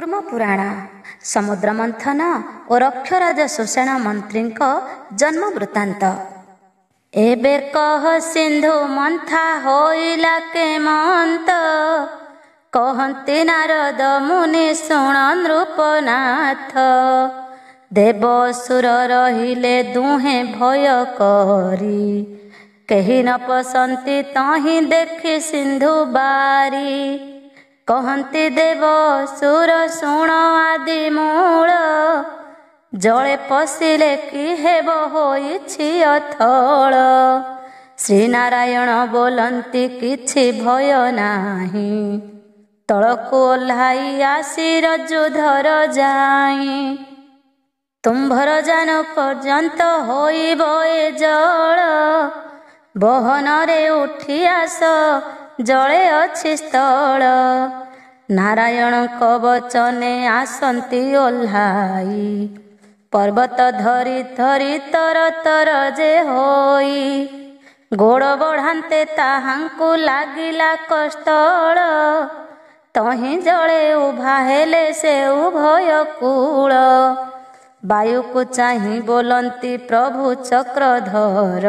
कूर्म पुराण समुद्र मंथन और अक्षराज सुषेण मंत्री जन्म वृत्तांत। एबे कह सिंधु मंथा होइला के मंत, कहंती नारद मुनि शुण नृपनाथ। देव असुर रहिले दुहे भय करी, केहि न पसंती तहि देखि सिंधु बारी। कहंती देव सुर शुण आदि मूल, जले पशिले कि हेब होइछि अथल। श्री नारायण बोलंती किछि भय नाही, तळकु ओह्लाई आसी रज्जुधर जाई। तुम्भर जान पर्यंत होइब ए जल, बहनरे उठी आस जले अछि स्थल। नारायण वचने आसंती ओह्लाई, पर्वत धरी धरी तर तर जे होई। गोड़ बढ़ान्ते ताहांकु लागिला कष्टल, तहि जले उभा हेले से उभय कूल। वायु को चाही बोलंती प्रभु चक्रधर,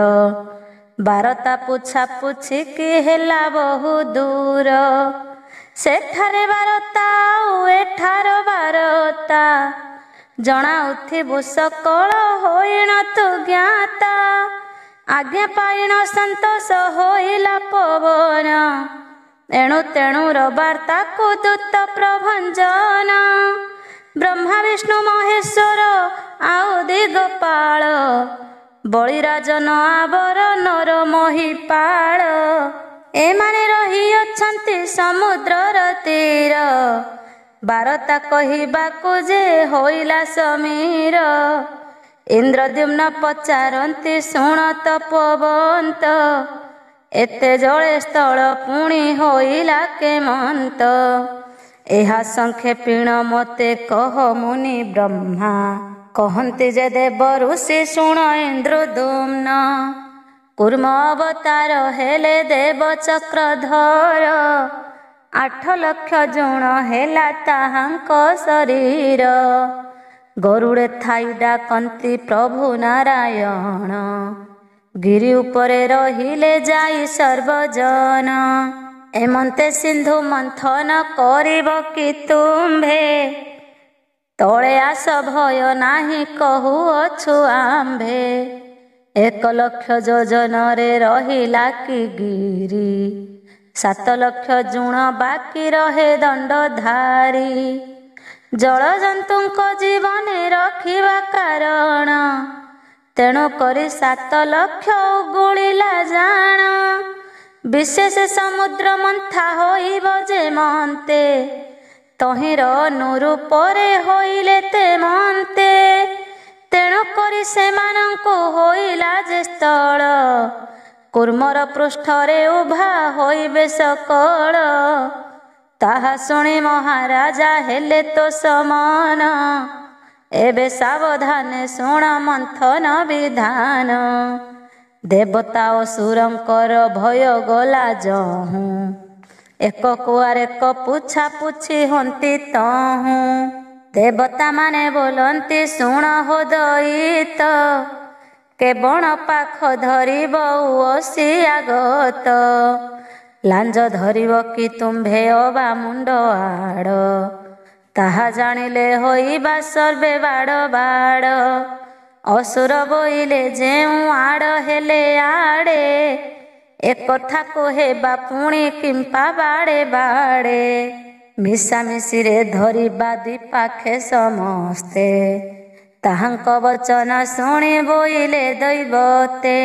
बारता पुछा पुछि कि हेला बहु दूर। सेठारे बारता आउ एठार बारता, जणाउथिबु सकल होइन तु ज्ञाता। आज्ञा पाइण संतोष होइला पवन, एणु तेणु बार्ता को दूत प्रभंजन। ब्रह्मा विष्णु महेश्वर आउ दिगपाल, बलिराजन आवर नर महिपाल। एमाने रही अछंती समुद्रर तीर, बारता कहिबाकु जे होइला समीर। इंद्रद्युम्न पचारंती शुण तपोवंत, एते जले स्थल पुणी होइला केमंत। एहा संक्षेपीण मते कह मुनि ब्रह्मा, कहंती जे देव ऋषि शुण इंद्रद्युम्न। कूर्म अवतार हेले देव चक्रधर, 8 लक्ष जुण हेला ताहांक शरीर। गरुड़े थाई डाकंती प्रभु नारायण, गिरि उपरे रहिले जाई सर्वजन। एमंते सिंधु मंथन करिब कि तुम्भे, तले आस भय नाही कहु अछु आम्भे। 1 लक्ष योजन रे रहिला कि गिरि, 7 लक्ष जुण बाकी रहे दंडधारी। जल जंतुंक जीवने रखिबा कारण, तेणु करी 7 लक्ष उगुलिला जान। विशेष समुद्र मंथा होइब जे मन्ते, तहिर अनुरूपरे होइले ते मन्ते। तेणु करी सेमानंकु होइला जे स्थल, कूर्मर पृष्ठरे उभा होइबे सकल। ताहा शुणी महाराजा हेले तो समान, एबे सावधाने शुण मंथन विधान। देवता असुरंकर भय गला जहु, एक कुआर एक पुछा पुछि हंती तहु। देवता माने बोलंती शुण हो दईत, के बण पाख धरिब ओसी आगत। लांज धरिब कि तुम्भे अबा मुंड आड़, ताहा जानिले होइबा सर्वे बाड़ बाड़। असुर बोइले जेउ आड़ हेले आड़े, एक कथा को हेबा पुणी किंपा बाड़े बाड़े। मिशामिशी रे धरिबा द्विपाखे समस्ते, ताहांक वचन शुणी बोइले दैवते।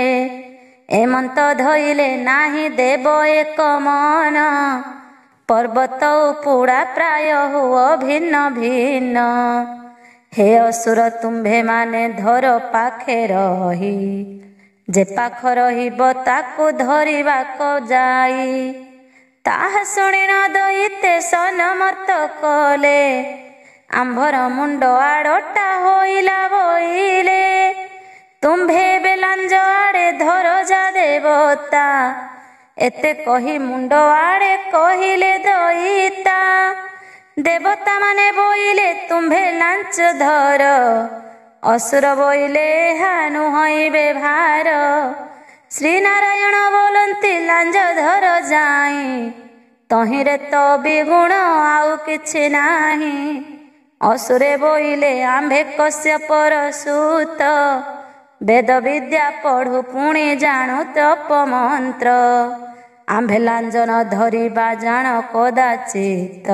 एमंत धइले नाही देव एक मन, पर्वत उपुड़ा प्राय हुओ भिन्न भिन्न। हे असुर तुम्भे माने धर पाखे रही, जे पाख रहिब ताकु धरिबाक जाई। ताहा शुणी न दईते सनमत कले, आंभर मुंड आड़टा होइला बोइले। तुम्भे बेलांज आड़े धर जा देवता, एते कही मुंड आड़े कहिले दईता। ଦେବତା ମାନେ ବୋଇଲେ ତୁମ୍ଭେ ଲାଞ୍ଚ ଧର, ଅସୁର ବୋଇଲେ ଏହା ନୁହଁଇବେ ଭାର। ଶ୍ରୀନାରାୟଣ ବୋଲନ୍ତି ଲାଞ୍ଜ ଧର ଯାଇ, ତହିଁରେ ତ ବିଗୁଣ ଆଉ କିଛି ନାହିଁ। ଅସୁରେ ବୋଇଲେ ଆମ୍ଭେ କଶ୍ୟପର ସୁତ, ବେଦ ବିଦ୍ୟା ପଢୁ ପୁଣି ଜାଣୁ ତପ ମନ୍ତ୍ର। ଆମ୍ଭେ ଲାଞ୍ଜ ନ ଧରିବା ଜାଣ କଦାଚିତ,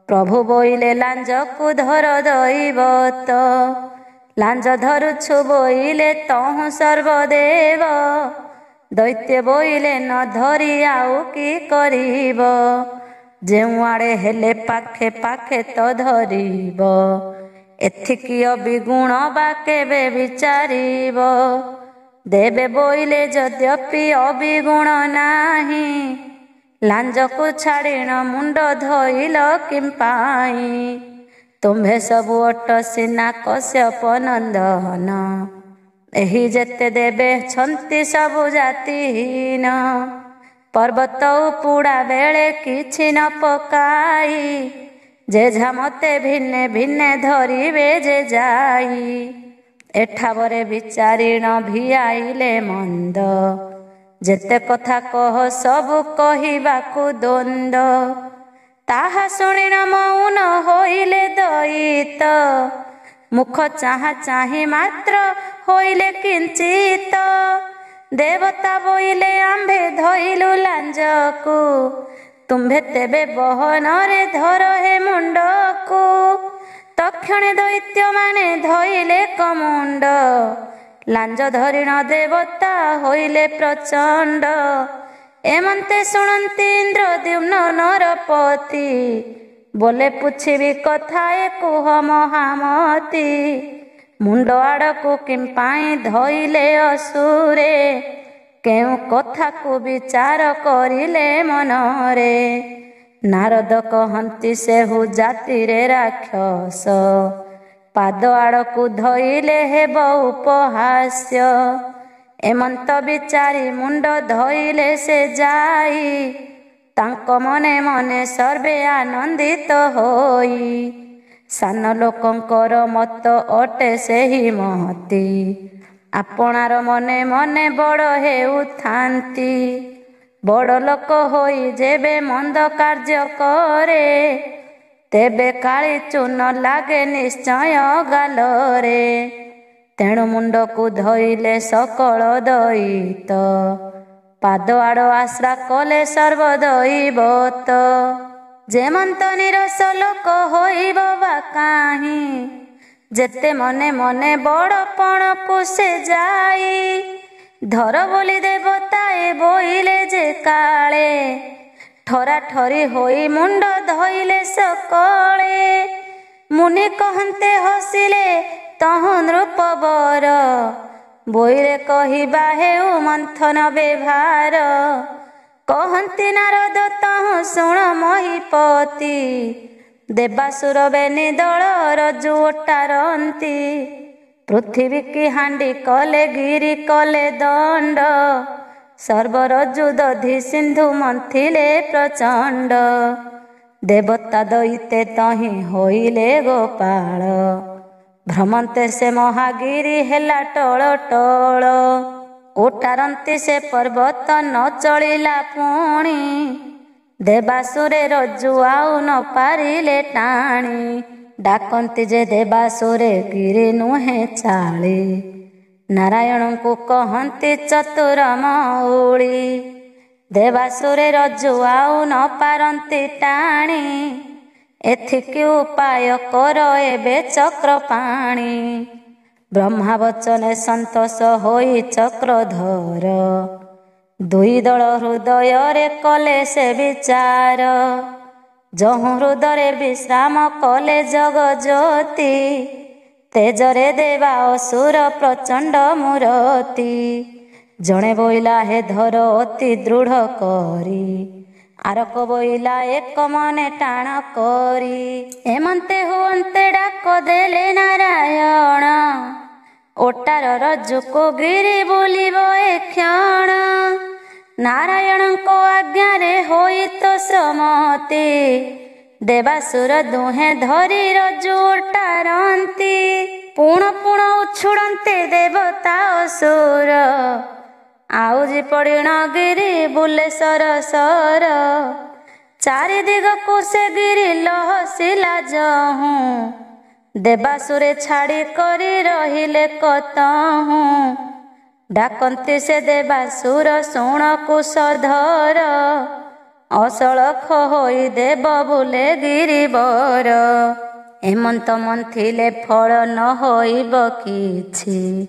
ପ୍ରଭୁ ବୋଇଲେ ଲାଞ୍ଜକୁ ଧର ଦୈବତ। ଲାଞ୍ଜ ଧରୁଛୁ ବୋଇଲେ ତହୁଁ ସର୍ବଦେବ, ଦୈତ୍ୟ ବୋଇଲେ ନ ଧରି ଆଉ କି କରିବ। ଯେଉଁଆଡ଼େ ହେଲେ ପାଖେ ପାଖେ ତ ଧରିବ, ଏଥିକି ଅବିଗୁଣ ବା କେବେ ବିଚାରିବ। ଦେବେ ବୋଇଲେ ଯଦ୍ୟପି ଅବିଗୁଣ ନାହିଁ, ଲାଞ୍ଜକୁ ଛାଡ଼ିଣ ମୁଣ୍ଡ ଧଇଲ କିମ୍ପାଇଁ। ତୁମ୍ଭେ ସବୁ ଅଟ ସିନା କଶ୍ୟପ ନନ୍ଦନ, ଏହି ଯେତେ ଦେବେ ଛନ୍ତି ସବୁ ଜାତିହୀନ। ପର୍ବତ ଉପୁଡ଼ା ବେଳେ କିଛି ନ ପକାଇ, ଯେଝା ମତେ ଭିନ୍ନେ ଭିନ୍ନେ ଧରିବେ ଯେ ଯାଇ। ଏଠାବରେ ବିଚାରିଣ ଭିଆଇଲେ ମନ୍ଦ, ଯେତେ କଥା କହ ସବୁ କହିବାକୁ ଦ୍ୱନ୍ଦ। ତାହା ଶୁଣିଣ ମୌନ ହୋଇଲେ ଦଇତ, ମୁଖ ଚାହାଁ ଚାହିଁ ମାତ୍ର ହୋଇଲେ କିଞ୍ଚିତ। ଦେବତା ବୋଇଲେ ଆମ୍ଭେ ଧଇଲୁ ଲାଞ୍ଜକୁ, ତୁମ୍ଭେ ତେବେ ବହନରେ ଧର ହେ ମୁଣ୍ଡକୁ। ତକ୍ଷଣେ ଦୈତ୍ୟ ମାନେ ଧଇଲେ କମୁଣ୍ଡ, ଲାଞ୍ଜ ଧରିଣ ଦେବତା ହୋଇଲେ ପ୍ରଚଣ୍ଡ। ଏମନ୍ତେ ଶୁଣନ୍ତି ଇନ୍ଦ୍ରଦ୍ୟୁମ୍ନ ନରପତି, ବୋଲେ ପୁଛିବି କଥାଏ କୁହ ମହାମତି। ମୁଣ୍ଡ ଆଡ଼କୁ କିମ୍ପାଇଁ ଧଇଲେ ଅସୁରେ, କେଉଁ କଥାକୁ ବିଚାର କରିଲେ ମନରେ। ନାରଦ କହନ୍ତି ସେହୁ ଜାତିରେ ରାକ୍ଷସ, ପାଦ ଆଡ଼କୁ ଧଇଲେ ହେବ ଉପହାସ୍ୟ। ଏମନ୍ତ ବିଚାରି ମୁଣ୍ଡ ଧଇଲେ ସେ ଯାଇ, ତାଙ୍କ ମନେ ମନେ ସର୍ବେ ଆନନ୍ଦିତ ହୋଇ। ସାନ ଲୋକଙ୍କର ମତ ଅଟେ ସେହି ମହତି, ଆପଣାର ମନେ ମନେ ବଡ଼ ହେଉଥାନ୍ତି। ବଡ଼ ଲୋକ ହୋଇ ଯେବେ ମନ୍ଦ କାର୍ଯ୍ୟ କରେ, ତେବେ କାଳି ଚୂନ ଲାଗେ ନିଶ୍ଚୟ ଗାଲରେ। ତେଣୁ ମୁଣ୍ଡକୁ ଧଇଲେ ସକଳ ଦଇତ, ପାଦ ଆଡ଼ ଆଶ୍ରା କଲେ ସର୍ବଦୈବତ। ଯେମନ୍ତ ନିରସ ଲୋକ ହୋଇବ ବା କାହିଁ, ଯେତେ ମନେ ମନେ ବଡ଼ପଣକୁ ସେ ଯାଇ। ଧର ବୋଲି ଦେବତାଏ ବୋଇଲେ ଯେ କାଳେ, ଠରା ଠରି ହୋଇ ମୁଣ୍ଡ ଧଇଲେ ସକଳେ। ମୁନି କହନ୍ତେ ହସିଲେ ତହୁଁ ନୃପବର, ବୋଇଲେ କହିବା ହେଉ ମନ୍ଥନ ବ୍ୟବହାର। କହନ୍ତି ନାରଦ ତହୁଁ ଶୁଣ ମହୀପତି, ଦେବାସୁର ବେନି ଦଳ ରଜୁ ଓଟାରନ୍ତି। ପୃଥିବୀ କି ହାଣ୍ଡି କଲେ ଗିରି କଲେ ଦଣ୍ଡ, ସର୍ବରଜୁ ଦଧି ସିନ୍ଧୁ ମନ୍ଥିଲେ ପ୍ରଚଣ୍ଡ। ଦେବତା ଦଇତେ ତହିଁ ହୋଇଲେ ଗୋପାଳ, ଭ୍ରମନ୍ତେ ସେ ମହାଗିରି ହେଲା ଟଳ ଟଳ। ଓଟାରନ୍ତି ସେ ପର୍ବତ ନ ଚଳିଲା ପୁଣି, ଦେବାସୁରେ ରଜୁ ଆଉ ନ ପାରିଲେ ଟାଣି। ଡାକନ୍ତି ଯେ ଦେବାସୁରେ ଗିରି ନୁହେଁ ଚାଳି, ନାରାୟଣଙ୍କୁ କହନ୍ତି ଚତୁର ମଉଳି। ଦେବାସୁରେ ରଜୁ ଆଉ ନ ପାରନ୍ତି ଟାଣି, ଏଥିକି ଉପାୟ କର ଏବେ ଚକ୍ରପାଣି। ବ୍ରହ୍ମା ବଚନେ ସନ୍ତୋଷ ହୋଇ ଚକ୍ରଧର, ଦୁଇ ଦଳ ହୃଦୟରେ କଲେ ସେ ବିଚାର। ଯହୁଁ ହୃଦୟରେ ବିଶ୍ରାମ କଲେ ଜଗଜ୍ୟୋତି, ତେଜରେ ଦେବା ଅସୁର ପ୍ରଚଣ୍ଡ ମୂରତି। ଜଣେ ବୋଇଲା ହେ ଧର ଅତି ଦୃଢ଼ କରି, ଆରକ ବୋଇଲା ଏକ ମନେ ଟାଣ କରି। ଏମନ୍ତେ ହୁଅନ୍ତେ ଡାକ ଦେଲେ ନାରାୟଣ, ଓଟାର ରଜୁକୁ ଗିରି ବୁଲିବ ଏ କ୍ଷଣ। ନାରାୟଣଙ୍କ ଆଜ୍ଞାରେ ହୋଇ ତ ସମ୍ମତି, ଦେବାସୁର ଦୁହେଁ ଧରି ରଜୁ ଟାରନ୍ତି। ପୁଣ ପୁଣ ଉଛୁଡ଼ନ୍ତେ ଦେବତା ଅସୁର। ଆଉଜି ପଡ଼ିଣ ଗିରି ବୁଲେ ସରସର। ଚାରି ଦିଗକୁ ସେ ଗିରି ଲହସିଲା ଯହୁଁ। ଦେବାସୁରେ ଛାଡ଼ି କରି ରହିଲେ କତହୁଁ। ଡାକନ୍ତି ସେ ଦେବାସୁର ଶୁଣ କୁଶଧର। ଅସଳଖ ହୋଇ ଦେବ ବୁଲେ ଗିରିବର। ଏମନ୍ତ ମନ୍ଥିଲେ ଫଳ ନ ହୋଇବ କିଛି।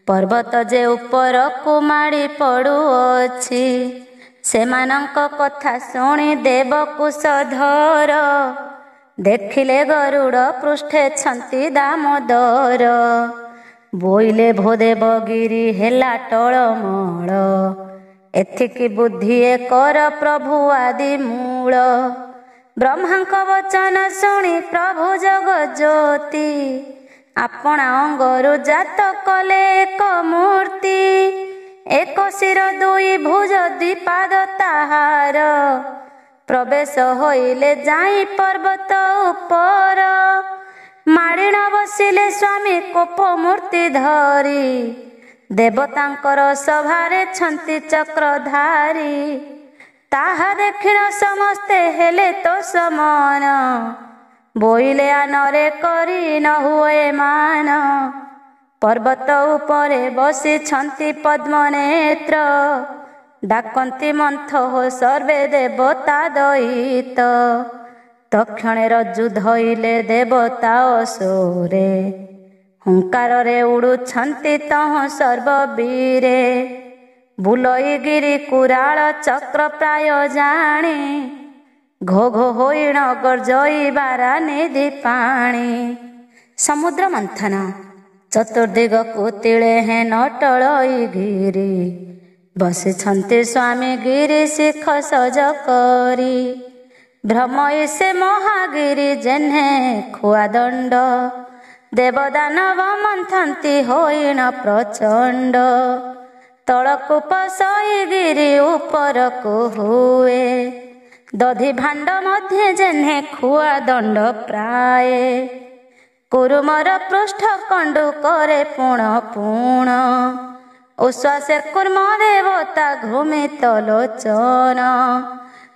ପର୍ବତ ଯେ ଉପରକୁ ମାଡ଼ି ପଡ଼ୁଅଛି। ସେମାନଙ୍କ କଥା ଶୁଣି ଦେବ କୁଶଧର। ଦେଖିଲେ ଗରୁଡ଼ ପୃଷ୍ଠେ ଛନ୍ତି ଦାମୋଦର। ବୋଇଲେ ଭୋଦେବ ଗିରି ହେଲା ଟଳମଳ। ଏଥିକି ବୁଦ୍ଧି କର ପ୍ରଭୁ ଆଦି ମୂଳ। ବ୍ରହ୍ମାଙ୍କ ବଚନ ଶୁଣି ପ୍ରଭୁ ଜଗଜ୍ୟୋତି। ଆପଣା ଅଙ୍ଗରୁ ଜାତ କଲେ ଏକ ମୂର୍ତ୍ତି। ଏକ ଶିର ଦୁଇ ଭୁଜ ଦ୍ୱିପାଦ ତାହାର। ପ୍ରବେଶ ହୋଇଲେ ଯାଇ ପର୍ବତ ଉପର। ମାଡ଼ିଣ ବସିଲେ ସ୍ୱାମୀ କୋପ ମୂର୍ତ୍ତି ଧରି। ଦେବତାଙ୍କର ସଭାରେ ଛନ୍ତି ଚକ୍ରଧାରୀ। ତାହା ଦେଖିଣ ସମସ୍ତେ ହେଲେ ତ ସମନ। ବୋଇଲେ ଆନରେ କରି ନ ହୁଏ ମାନ। ପର୍ବତ ଉପରେ ବସିଛନ୍ତି ପଦ୍ମନେତ୍ର। ଡାକନ୍ତି ମନ୍ଥ ହୋ ସର୍ବେ ଦେବତା ଦଇତ। ତକ୍ଷଣେ ରଜ୍ଜୁ ଧଇଲେ ଦେବତା ଅସୁରେ। ହୁଙ୍କାରରେ ଉଡୁଛନ୍ତି ତହୁଁ ସର୍ବବୀରେ। ବୁଲଇ ଗିରି କୁରାଳ ଚକ୍ର ପ୍ରାୟ ଜାଣି। ଘୋ ଘୋ ହୋଇଣ ଗର୍ଜଇବାରା ନିଧି ପାଣି। ସମୁଦ୍ର ମନ୍ଥନ। ଚତୁର୍ଦିଗକୁ ତିଳେ ହେନ ଟଳଇ ଗିରି। ବସିଛନ୍ତି ସ୍ୱାମୀ ଗିରି ଶିଖ ସଜ କରି। ଭ୍ରମଇ ସେ ମହାଗିରି ଯେହ୍ନେ ଖୁଆଦଣ୍ଡ। ଦେବଦାନବ ମନ୍ଥନ୍ତି ହୋଇଣ ପ୍ରଚଣ୍ଡ। ତଳକୁ ପଶଇ ଗିରି ଉପରକୁ ହୁଏ। ଦଧି ଭାଣ୍ଡ ମଧ୍ୟ ଯେହ୍ନେ ଖୁଆଦଣ୍ଡ ପ୍ରାୟ। କୁରୁମର ପୃଷ୍ଠ କଣ୍ଡୁ କରେ ପୁଣ ପୁଣ। ଉଶ୍ୱାସେ କୁର୍ମ ଦେବତା ଘୃମିତ ଲୋଚନ।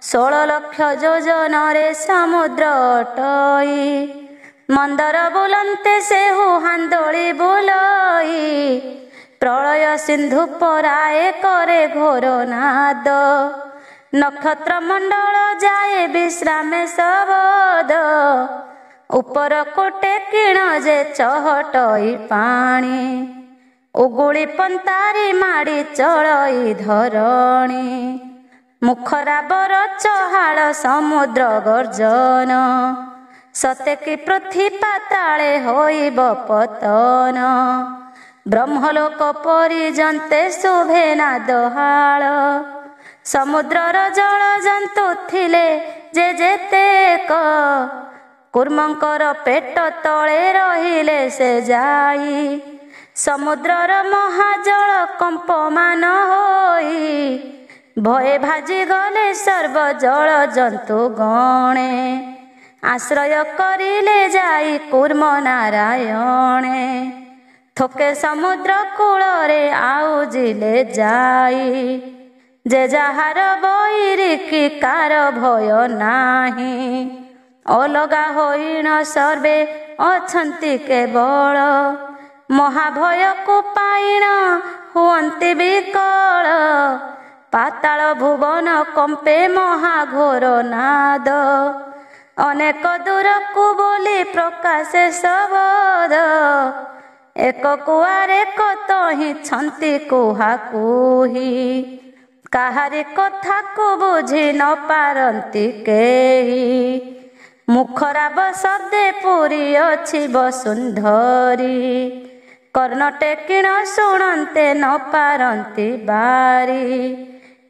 16 ଲକ୍ଷ ଯୋଜନରେ ସମୁଦ୍ର ଅଟଇ। ମନ୍ଦର ବୁଲନ୍ତେ ସେହୁ ହାନ୍ଦୋଳି ବୁଲଇ। ପ୍ରଳୟ ସିନ୍ଧୁ ପରାଏ କରେ ଘୋର ନାଦ। ନକ୍ଷତ୍ର ମଣ୍ଡଳ ଯାଏ ବିଶ୍ରାମେ ଶବଦ। ଉପରକୁ ଟେକିଣ ଯେ ଚହଟଇ ପାଣି। ଉଗୁଳି ପନ୍ତାରି ମାଡ଼ି ଚଳଇ ଧରଣୀ। ମୁଖରାବର ଚହାଳ ସମୁଦ୍ର ଗର୍ଜନ। ସତେ କି ପୃଥ୍ୱୀ ପାତାଳେ ହୋଇବ ପତନ। ବ୍ରହ୍ମଲୋକ ପରିଜନ୍ତେ ଶୁଭେ ନାଦ ହାଳ। ସମୁଦ୍ରର ଜଳ ଜନ୍ତୁ ଥିଲେ ଯେ ଯେତେକ। କୁର୍ମଙ୍କର ପେଟ ତଳେ ରହିଲେ ସେ ଯାଇ। ସମୁଦ୍ରର ମହାଜଳ କମ୍ପମାନ ହୋଇ। ଭୟେ ଭାଜି ଗଲେ ସର୍ବ ଜଳ ଜନ୍ତୁ ଗଣେ। ଆଶ୍ରୟ କରିଲେ ଯାଇ କୁର୍ମ ନାରାୟଣେ। ଥୋକେ ସମୁଦ୍ର କୂଳରେ ଆଉଜିଲେ ଯାଇ। ଯେ ଯାହାର ବୈରିକି କାର ଭୟ ନାହିଁ। ଅଲଗା ହୋଇଣ ସର୍ବେ ଅଛନ୍ତି କେବଳ। ମହାଭୟକୁ ପାଇଣ ହୁଅନ୍ତି ବିକଳ। ପାତାଳ ଭୁବନ କମ୍ପେ ମହାଘୋର ନାଦ। ଅନେକ ଦୂରକୁ ବୋଲି ପ୍ରକାଶେ ଶବଦ। ଏକ କୁଆରେ କତହିଁ ଛନ୍ତି କୁହାକୁହି। କାହାରି କଥାକୁ ବୁଝି ନ ପାରନ୍ତି କେହି। ମୁଖରାବ ଶବ୍ଦେ ପୁରୀ ଅଛି ବସୁନ୍ଧରୀ। କର୍ଣ୍ଣ ଟେକିଣ ଶୁଣନ୍ତେ ନ ପାରନ୍ତି ବାରି।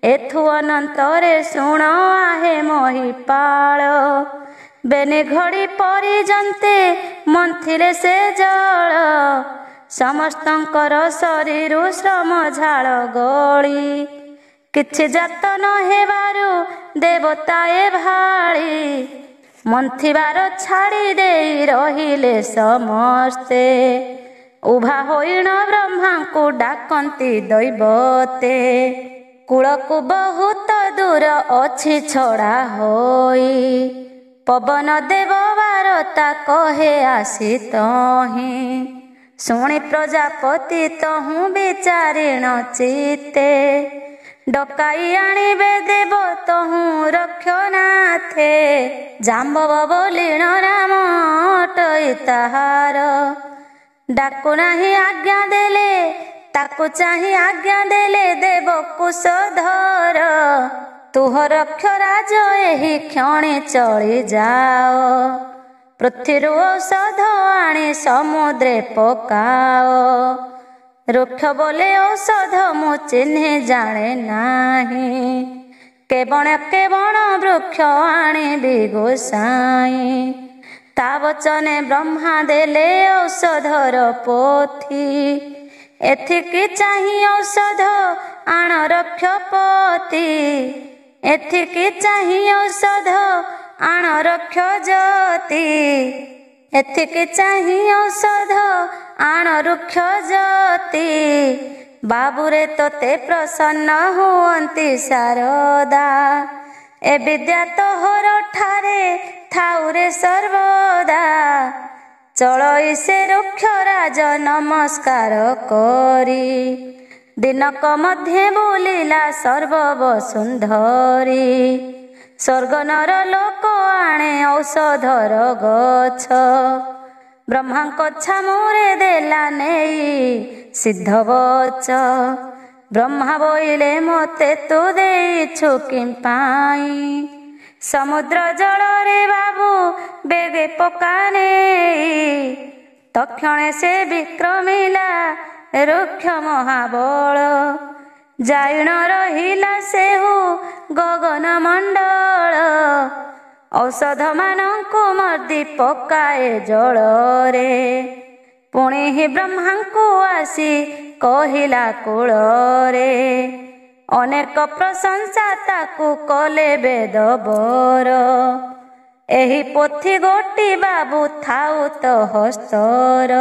ଏଥୁ ଅନନ୍ତରେ ଶୁଣ ଆହେ ମହିପାଳ। ବେନି ଘଡ଼ି ପରିଜନ୍ତେ ମନ୍ଥିଲେ ସେ ଜଳ। ସମସ୍ତଙ୍କର ଶରୀରୁ ଶ୍ରମ ଝାଳ ଗଳି। କିଛି ଜାତ ନ ହେବାରୁ ଦେବତାଏ ଭାଳି। ମନ୍ଥିବାର ଛାଡ଼ି ଦେଇ ରହିଲେ ସମସ୍ତେ। ଉଭା ହୋଇଣ ବ୍ରହ୍ମାଙ୍କୁ ଡାକନ୍ତି ଦୈବତେ। କୂଳକୁ ବହୁତ ଦୂର ଅଛି ଛଡ଼ା ହୋଇ। ପବନ ଦେବ ବାରତା କହେ ଆସି ତହିଁ। ଶୁଣି ପ୍ରଜାପତି ତହୁଁ ବିଚାରିଣ ଚିତ୍ତେ। ଡକାଇ ଆଣିବେ ଦେବ ତହୁଁ ରକ୍ଷନାଥେ। ଜାମ୍ବବ ବୋଲିଣ ନାମ ଅଟଇ ତାହାର। ଡାକୁ ନାହିଁ ଆଜ୍ଞା ଦେଲେ ତାକୁ ଚାହିଁ ଆଜ୍ଞା ଦେଲେ ଦେବ କୁଶଧର। ତୁହ ରକ୍ଷ ରାଜ ଏହି କ୍ଷଣି ଚଳି ଯାଅ। ପୃଥିରୁ ଔଷଧ ଆଣି ସମୁଦ୍ରେ ପକାଅ। ରୁକ୍ଷ ବୋଲେ ଔଷଧ ମୁଁ ଚିହ୍ନି ଜାଣେ ନାହିଁ। କେବଣ କେବଣ ବୃକ୍ଷ ଆଣିବି ଗୋସାଇଁ। ତା ବଚନେ ବ୍ରହ୍ମା ଦେଲେ ଔଷଧର ପୋଥି। ଏଥିକି ଚାହିଁ ଔଷଧ ଆଣ ରକ୍ଷପତି। ଏଥିକି ଚାହିଁ ଔଷଧ ଆଣ ରକ୍ଷ ଜ୍ୟୋତି। ଏଥିକି ଚାହିଁ ଔଷଧ ଆଣ ରୁକ୍ଷ ଜ୍ୟୋତି। ବାବୁରେ ତୋତେ ପ୍ରସନ୍ନ ହୁଅନ୍ତି ଶାରଦା। ଏ ବିଦ୍ୟା ତୋହର ଠାରେ ଥାଉରେ ସର୍ବଦା। ଚଳଇ ସେ ରୁକ୍ଷ ରାଜ ନମସ୍କାର କରି। ଦିନକ ମଧ୍ୟେ ବୁଲିଲା ସର୍ବବସୁନ୍ଧରୀ। ସ୍ୱର୍ଗ ନର ଲୋକ ଆଣେ ଔଷଧର ଗଛ। ବ୍ରହ୍ମାଙ୍କ ଛାମୁରେ ଦେଲା ନେଇ ସିଦ୍ଧ ବଚ। ବ୍ରହ୍ମା ବୋଇଲେ ମୋତେ ତୁ ଦେଇଛୁ କି ପାଇଁ। ସମୁଦ୍ର ଜଳରେ ବାବୁ ବେଗେ ପକା ନେଇ। ତକ୍ଷଣେ ସେ ବିକ୍ରମିଲା ରୁକ୍ଷ ମହାବଳ। ଯାଇଣ ରହିଲା ସେହୁ ଗଗନ ମଣ୍ଡଳ। ଔଷଧ ମାନଙ୍କୁ ମର୍ଦି ପକାଏ ଜଳରେ। ପୁଣି ହିଁ ବ୍ରହ୍ମାଙ୍କୁ ଆସି କହିଲା କୂଳରେ। ଅନେକ ପ୍ରଶଂସା ତାକୁ କଲେ ବେଦବର। ଏହି ପୋଥି ଗୋଟି ବାବୁ ଥାଉ ତ ହସ୍ତର।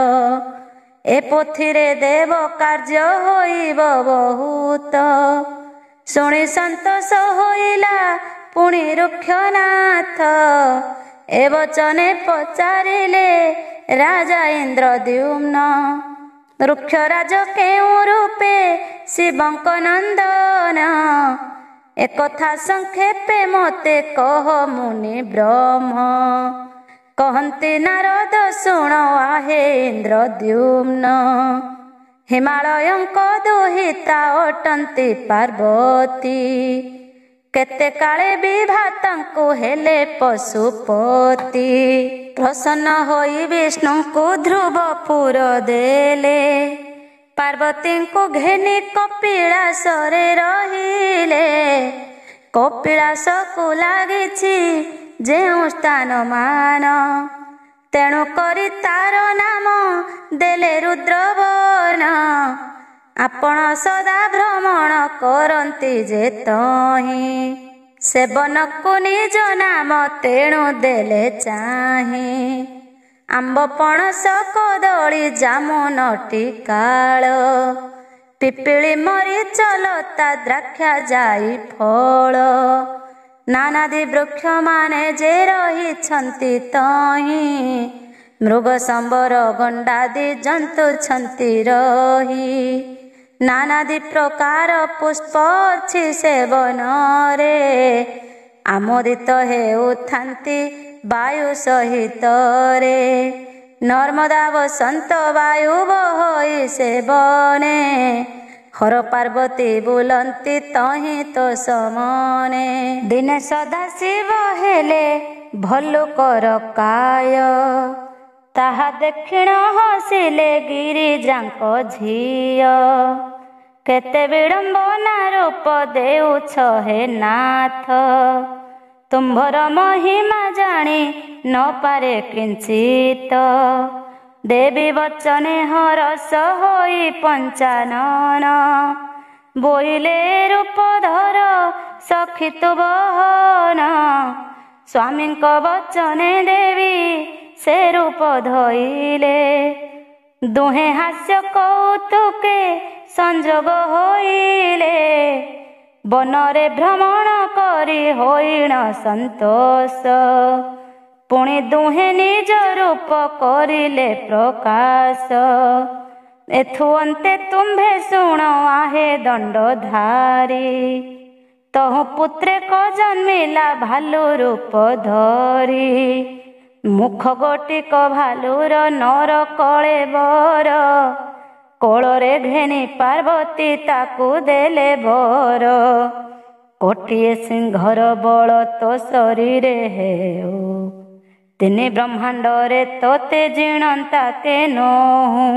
ଏ ପୋଥିରେ ଦେବ କାର୍ଯ୍ୟ ହୋଇବ ବହୁତ। ଶୁଣି ସନ୍ତୋଷ ହୋଇଲା ପୁଣି ରୁକ୍ଷନାଥ। ଏ ବଚନେ ପଚାରିଲେ ରାଜା ଇନ୍ଦ୍ରଦ୍ୟୁମ୍ନ। ରୁକ୍ଷରାଜ କେଉଁ ରୂପେ ଶିବଙ୍କ ନନ୍ଦନ। ଏକଥା ସଂକ୍ଷେପେ ମୋତେ କହ ମୁନି ବ୍ରହ୍ମ। କହନ୍ତି ନାରଦ ଶୁଣ ଆହେ ଇନ୍ଦ୍ରଦ୍ୟୁମ୍ନ। ହିମାଳୟଙ୍କ ଦୁହିତା ଅଟନ୍ତି ପାର୍ବତୀ। କେତେ କାଳେ ବିଭା ତାଙ୍କୁ ହେଲେ ପଶୁପତି। ପ୍ରସନ୍ନ ହୋଇ ବିଷ୍ଣୁଙ୍କୁ ଧ୍ରୁବପୁର ଦେଲେ। ପାର୍ବତୀଙ୍କୁ ଘେନି କପିଳାସରେ ରହିଲେ। କପିଳାସକୁ ଲାଗିଛି ଯେଉଁ ସ୍ଥାନ ମାନ। ତେଣୁ କରି ତାର ନାମ ଦେଲେ ରୁଦ୍ରବନ। ଆପଣ ସଦା ଭ୍ରମଣ କରନ୍ତି ଯେ ତହିଁ। ସେବନକୁ ନିଜ ନାମ ତେଣୁ ଦେଲେ ଚାହିଁ। ଆମ୍ବ ପଣସ କଦଳୀ ଜାମୁ ନଟିକାଳ। ପିପିଳି ମରିଚ ଲତା ଦ୍ରାକ୍ଷା ଯାଇ ଫଳ। ନାନାଦି ବୃକ୍ଷ ମାନେ ଯେ ରହିଛନ୍ତି ତହିଁ। ମୃଗ ସମ୍ବର ଗଣ୍ଡାଦି ଜନ୍ତୁ ଛନ୍ତି ରହି। ନାନାଦି ପ୍ରକାର ପୁଷ୍ପ ଅଛି ସେବନରେ। ଆମୋଦିତ ହେଉଥାନ୍ତି ବାୟୁ ସହିତରେ। ନର୍ମଦା ବସନ୍ତ ବାୟୁ ବହଇ ସେବନେ। ହର ପାର୍ବତୀ ବୁଲନ୍ତି ତହିଁ ତ ସମନେ। ଦିନେ ସଦାଶିବ ହେଲେ ଭଲ୍ଲୁକର କାୟ। ତାହା ଦେଖିଣ ହସିଲେ ଗିରିଜାଙ୍କ ଝିଅ। କେତେ ବିଡ଼ମ୍ବନା ରୂପ ଦେଉଛ ହେ ନାଥ। ତୁମ୍ଭର ମହିମା ଜାଣି ନ ପାରେ କିଞ୍ଚିତ। ଦେବୀ ବଚନେ ହରସ ହୋଇ ପଞ୍ଚାନନ। ବୋଇଲେ ରୂପଧର ସଖୀ ତୁ ବହନ। ସ୍ୱାମୀଙ୍କ ବଚନେ ଦେବୀ ସେ ରୂପ ଧଇଲେ। ଦୁହେଁ ହାସ୍ୟ କୌତୁକେ ସଂଯୋଗ ହୋଇଲେ। ବନରେ ଭ୍ରମଣ କରି ହୋଇଣ ସନ୍ତୋଷ। ପୁଣି ଦୁହେଁ ନିଜ ରୂପ କରିଲେ ପ୍ରକାଶ। ଏଥୁ ଅନ୍ତେ ତୁମ୍ଭେ ଶୁଣ ଆହେ ଦଣ୍ଡଧାରୀ। ତହୁ ପୁତ୍ରେ କ ଜନ୍ମିଲା ଭାଲୁ ରୂପ ଧରି। ମୁଖ ଗୋଟିକ ଭାଲୁର ନର କଳେ ବର। କୋଳରେ ଘେନି ପାର୍ବତୀ ତାକୁ ଦେଲେ ବର। କୋଟିଏ ସିଂହର ବଳ ତୋ ଶରୀରେ ହେଉ। ତିନି ବ୍ରହ୍ମାଣ୍ଡରେ ତୋତେ ଜିଣନ୍ତା କେ ନୋହୁ।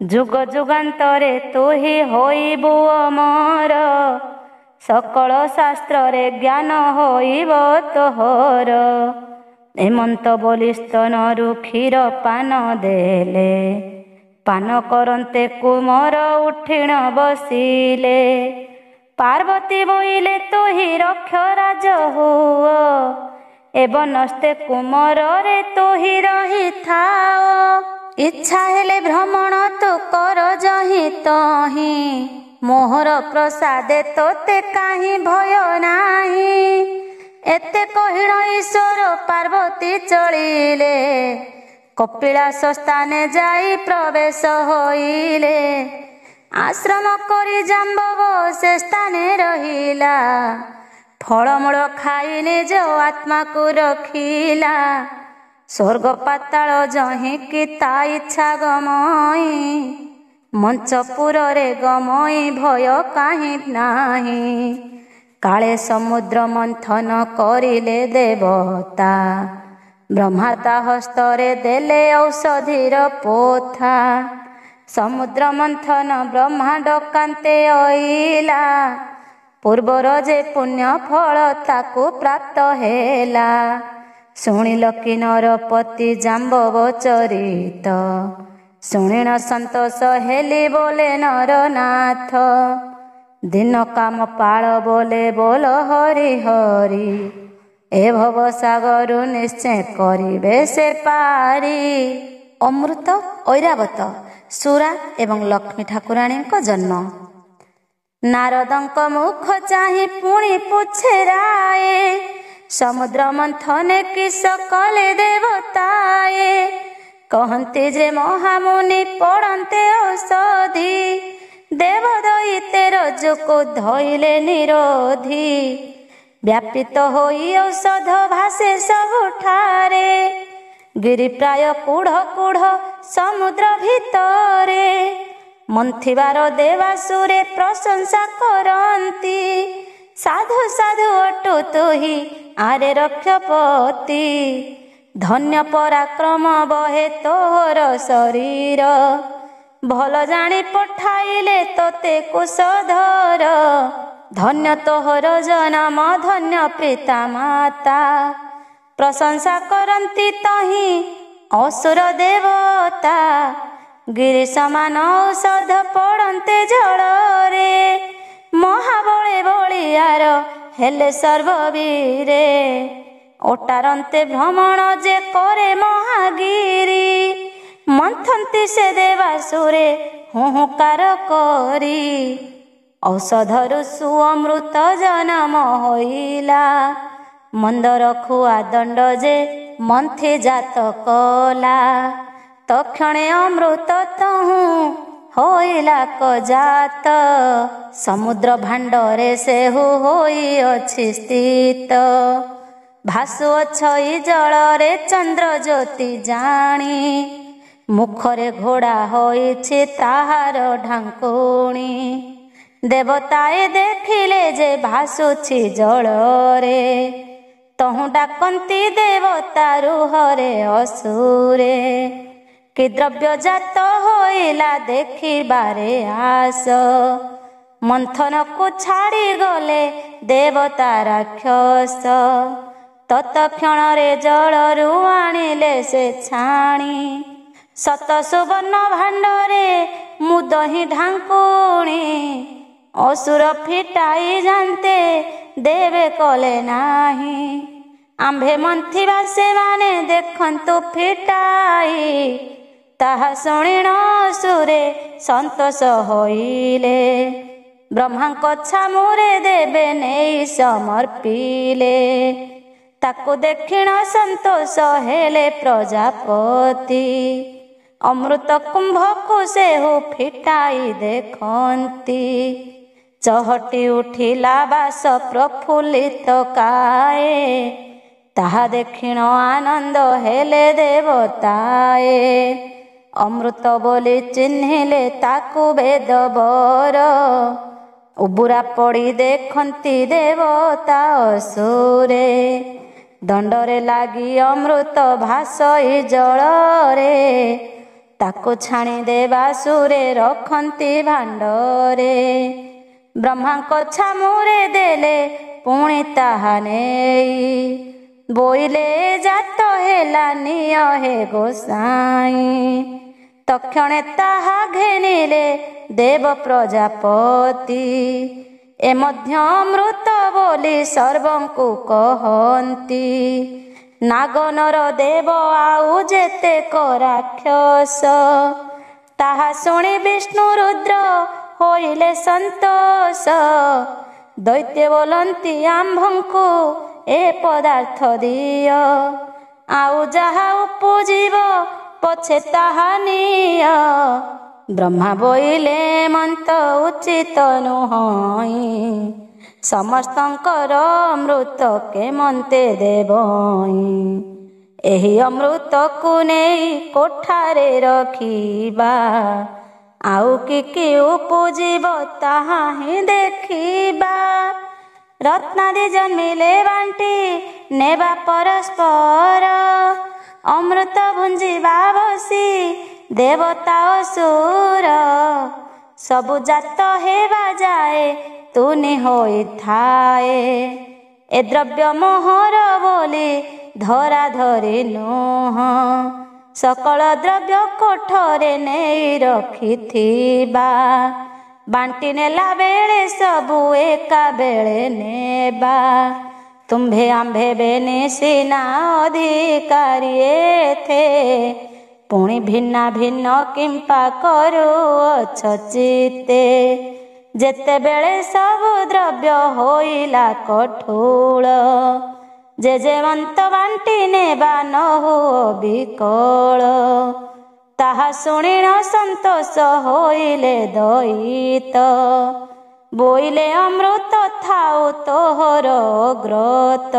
ଯୁଗ ଯୁଗାନ୍ତରେ ତୁ ହି ହୋଇବୁ ଅମର। ସକଳ ଶାସ୍ତ୍ରରେ ଜ୍ଞାନ ହୋଇବ ତୋହର। ଏମନ୍ତ ବୋଲି ସ୍ତନରୁ କ୍ଷୀର ପାନ ଦେଲେ। ପାନ କରନ୍ତେ କୁମର ଉଠିଣ ବସିଲେ। ପାର୍ବତୀ ବୋଇଲେ ତୁ ହି ରକ୍ଷ ରାଜ ହୁଅ। ଏବଂ ନସ୍ତେ କୁମରରେ ତୁ ହି ରହିଥାଅ। ଇଚ୍ଛା ହେଲେ ଭ୍ରମଣ ତୁ କର ଯହିଁ ତହିଁ। ମୋହର ପ୍ରସାଦେ ତୋତେ କାହିଁ ଭୟ ନାହିଁ। ଏତେ କହିଣ ଈଶ୍ୱର ପାର୍ବତୀ ଚଳିଲେ। କପିଳାସ ସ୍ଥାନେ ଯାଇ ପ୍ରବେଶ ହୋଇଲେ। ଆଶ୍ରମ କରି ଜାମ୍ବବ ସେ ସ୍ଥାନେ ରହିଲା। ଫଳମୂଳ ଖାଇ ନିଜ ଆତ୍ମାକୁ ରଖିଲା। ସ୍ୱର୍ଗ ପାତାଳ ଯହିଁ କି ତା ଇଚ୍ଛା ଗମଇ। ମଞ୍ଚପୁରରେ ଗମଇ ଭୟ କାହିଁ ନାହିଁ। କାଳେ ସମୁଦ୍ର ମନ୍ଥନ କରିଲେ ଦେବତା। ବ୍ରହ୍ମା ତା ହସ୍ତରେ ଦେଲେ ଔଷଧିର ପୋଥା। ସମୁଦ୍ର ମନ୍ଥନ ବ୍ରହ୍ମା ଡକାନ୍ତେ ଅଇଲା। ପୂର୍ବର ଯେ ପୁଣ୍ୟ ଫଳ ତାକୁ ପ୍ରାପ୍ତ ହେଲା। ଶୁଣିଲ କି ନରପତି ଜାମ୍ବବ ଚରିତ। ଶୁଣିଣ ସନ୍ତୋଷ ହେଲି ବୋଲେ ନରନାଥ। ଦିନ କାମ ପାଳ ବୋଲେ ବୋଲ ହରି ହରି। ଏ ଭବ ସାଗରୁ ନିଶ୍ଚୟ କରିବେ ସେ ପାରି। ଅମୃତ ଐରାବତ ସୁରା ଏବଂ ଲକ୍ଷ୍ମୀ ଠାକୁରାଣୀଙ୍କ ଜନ୍ମ। ନାରଦଙ୍କ ମୁଖ ଚାହିଁ ପୁଣି ପୁଛେରାଏ। ସମୁଦ୍ର ମନ୍ଥନେ କିସ କଲେ ଦେବତାଏ। କହନ୍ତି ଯେ ମହାମୁନି ପଡ଼ନ୍ତେ ଔଷଧି। ଦେବ ଦଇତେ ରଜକୁ ଧଇଲେ ନିରୋଧି। ବ୍ୟାପିତ ହୋଇ ଔଷଧ ଭାସେ ସବୁଠାରେ। ଗିରି ପ୍ରାୟ କୁଢ଼ କୁଢ଼ ସମୁଦ୍ର ଭିତରେ। ମନ୍ଥିବାର ଦେବାସୁରେ ପ୍ରଶଂସା କରନ୍ତି। ସାଧୁ ସାଧୁ ଅଟୁ ତୁହି ଆରେ ରକ୍ଷପତି। ଧନ୍ୟ ପରାକ୍ରମ ବହେ ତୋହର ଶରୀର। ଭଲ ଜାଣି ପଠାଇଲେ ତୋତେ କୁଶଧର। ଧନ୍ୟ ତୋହର ଜନମ ଧନ୍ୟ ପିତା ମାତା। ପ୍ରଶଂସା କରନ୍ତି ତହିଁ ଅସୁର ଦେବତା। ଗିରି ସମାନ ଔଷଧ ପଡ଼ନ୍ତେ ଜଳରେ। ମହାବଳେ ବଳିଆର ହେଲେ ସର୍ବବୀରେ। ଓଟାରନ୍ତେ ଭ୍ରମଣ ଯେ କରେ ମହାଗିରି। ମନ୍ଥନ୍ତି ସେ ଦେବାସୁରେ ହୁଙ୍କାର କରି। ଔଷଧରୁ ସୁଅମୃତ ଜନମ ହୋଇଲା। ମନ୍ଦର ଖୁଆ ଦଣ୍ଡ ଯେ ମନ୍ଥି ଜାତ କଲା। ତକ୍ଷଣେ ଅମୃତ ତହୁଁ ହୋଇଲା କଜାତ। ସମୁଦ୍ର ଭାଣ୍ଡରେ ସେହୁ ହୋଇଅଛି ସ୍ଥିତ। ଭାସୁଅଛଇ ଜଳରେ ଚନ୍ଦ୍ର ଜ୍ୟୋତି ଜାଣି। ମୁଖରେ ଘୋଡ଼ା ହୋଇଛି ତାହାର ଢାଙ୍କୁଣୀ। ଦେବତାଏ ଦେଖିଲେ ଯେ ଭାସୁଛି ଜଳରେ। ତହୁଁ ଡାକନ୍ତି ଦେବତା ରୁହରେ ଅସୁରେ। କି ଦ୍ରବ୍ୟ ଜାତ ହୋଇଲା ଦେଖିବାରେ ଆସ। ମନ୍ଥନକୁ ଛାଡ଼ି ଗଲେ ଦେବତା ରାକ୍ଷସ। ତତକ୍ଷଣରେ ଜଳରୁ ଆଣିଲେ ସେ ଛାଣି। ସତ ସୁବର୍ଣ୍ଣ ଭାଣ୍ଡରେ ମୁଦହି ଢାଙ୍କୁଣୀ। ଅସୁର ଫିଟାଇ ଯାନ୍ତେ ଦେବେ କଲେ ନାହିଁ। ଆମ୍ଭେ ମନ୍ଥିବା ସେମାନେ ଦେଖନ୍ତୁ ଫିଟାଇ। ତାହା ଶୁଣିଣ ସୁରେ ସନ୍ତୋଷ ହୋଇଲେ। ବ୍ରହ୍ମାଙ୍କ ଛାମୁରେ ଦେବେ ନେଇ ସମର୍ପିଲେ। ତାକୁ ଦେଖିଣ ସନ୍ତୋଷ ହେଲେ ପ୍ରଜାପତି। ଅମୃତ କୁମ୍ଭକୁ ସେହୁ ଫିଟାଇ ଦେଖନ୍ତି। ଚହଟି ଉଠିଲା ବାସ ପ୍ରଫୁଲ୍ଲିତ କାଏ। ତାହା ଦେଖିଣ ଆନନ୍ଦ ହେଲେ ଦେବତାଏ। ଅମୃତ ବୋଲି ଚିହ୍ନିଲେ ତାକୁ ବେଦବର। ଉବୁରା ପଡ଼ି ଦେଖନ୍ତି ଦେବତା ଅସୁରେ। ଦଣ୍ଡରେ ଲାଗି ଅମୃତ ଭାସଇ ଜଳରେ। ତାକୁ ଛାଣି ଦେବା ସୁରେ ରଖନ୍ତି ଭାଣ୍ଡରେ। ବ୍ରହ୍ମାଙ୍କ ଛାମୁରେ ଦେଲେ ପୁଣି ତାହା ନେଇ। ବୋଇଲେ ଜାତ ହେଲା ନିଅ ହେ ଗୋସାଇଁ। ତକ୍ଷଣେ ତାହା ଘେନିଲେ ଦେବ ପ୍ରଜାପତି। ଏ ମଧ୍ୟ ଅମୃତ ବୋଲି ସର୍ବଙ୍କୁ କହନ୍ତି। ନାଗନର ଦେବ ଆଉ ଯେତେକ ରାକ୍ଷସ। ତାହା ଶୁଣି ବିଷ୍ଣୁ ରୁଦ୍ର ହୋଇଲେ ସନ୍ତୋଷ। ଦୈତ୍ୟ ବୋଲନ୍ତି ଆମ୍ଭଙ୍କୁ ଏ ପଦାର୍ଥ ଦିଅ। ଆଉ ଯାହା ଉପୁଜିବ ପଛେ ତାହା ନିଅ। ବ୍ରହ୍ମା ବୋଇଲେ ମନ୍ତ ଉଚିତ ନୁହଁ। ସମସ୍ତଙ୍କର ଅମୃତ କେମନ୍ତେ ଦେବଇଁ। ଏହି ଅମୃତକୁ ନେଇ କୋଠାରେ ରଖିବା। ଆଉ କି ଉପୁଜିବ ତାହା ହିଁ ଦେଖିବା। ରତ୍ନାଦି ଜନ୍ମିଲେ ବାଣ୍ଟି ନେବା ପରସ୍ପର। ଅମୃତ ଭୁଞ୍ଜିବା ବସି ଦେବତା ଅସୁର। ସବୁ ଜାତ ହେବା ଯାଏ ତୁନି ହୋଇଥାଏ। ଏ ଦ୍ରବ୍ୟ ମୋହର ବୋଲି ଧରା ଧରି ନୁହଁ। ସକଳ ଦ୍ରବ୍ୟ କୋଠରେ ନେଇ ରଖିଥିବା। ବାଣ୍ଟି ନେଲା ବେଳେ ସବୁ ଏକା ବେଳେ ନେବା। ତୁମ୍ଭେ ଆମ୍ଭେ ବେନି ସିନା ଅଧିକାରୀ ଏଥେ। ପୁଣି ଭିନ୍ନ ଭିନ୍ନ କିମ୍ପା କରୁଅଛ ଚିତ୍ତେ। ଯେତେବେଳେ ସବୁ ଦ୍ରବ୍ୟ ହୋଇଲା କଠୋଳ। ଯେମନ୍ତ ବାଣ୍ଟି ନେବା ନ ହୁଅ ବିକଳ। ତାହା ଶୁଣିଣ ସନ୍ତୋଷ ହୋଇଲେ ଦଇତ। ବୋଇଲେ ଅମୃତ ଥାଉ ତୋହର ଗ୍ରତ।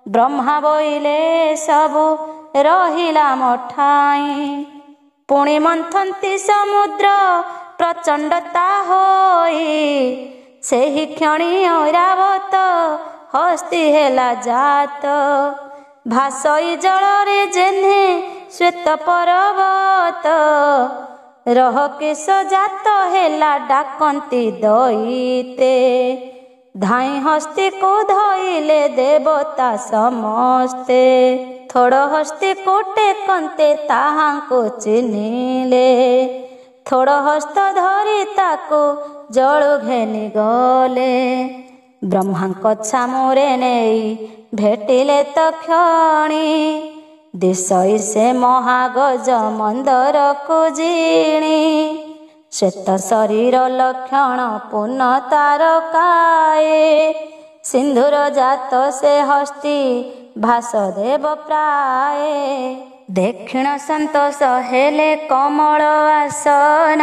ବ୍ରହ୍ମା ବୋଇଲେ ସବୁ ରହିଲା ମଠାଇ। ପୁଣି ମନ୍ଥନ୍ତି ସମୁଦ୍ର ପ୍ରଚଣ୍ଡତା ହୋଇ। ସେହି କ୍ଷଣି ଐରାବତ ହସ୍ତି ହେଲା ଜାତ। ଭାସଇ ଜଳରେ ଯେହ୍ନେ ଶ୍ଵେତ ପର୍ବତ। ରହକେଶ ଜାତ ହେଲା ଡାକନ୍ତି ଦଇତେ। ଧାଇଁ ହସ୍ତିକୁ ଧଇଲେ ଦେବତା ସମସ୍ତେ। ଥୋଡ଼ ହସ୍ତିକୁ ଟେକନ୍ତେ ତାହାଙ୍କୁ ଚିହ୍ନିଲେ। ଥୋଡ଼ ହସ୍ତ ଧରି ତାକୁ ଜଳୁ ଘେନି ଗଲେ। ବ୍ରହ୍ମାଙ୍କ ଛାମୁରେ ନେଇ ଭେଟିଲେ ତକ୍ଷଣି। ଦିଶଇ ସେ ମହାଗଜ ମନ୍ଦରକୁ ଜିଣି। ଶ୍ଵେତ ଶରୀର ଲକ୍ଷଣ ପୂର୍ଣ୍ଣ ତାର କାଏ। ସିନ୍ଧୁର ଜାତ ସେ ହସ୍ତି ଭାସଦେବ ପ୍ରାଏ। ଦକ୍ଷିଣ ସନ୍ତୋଷ ହେଲେ କମଳ ଆସନ।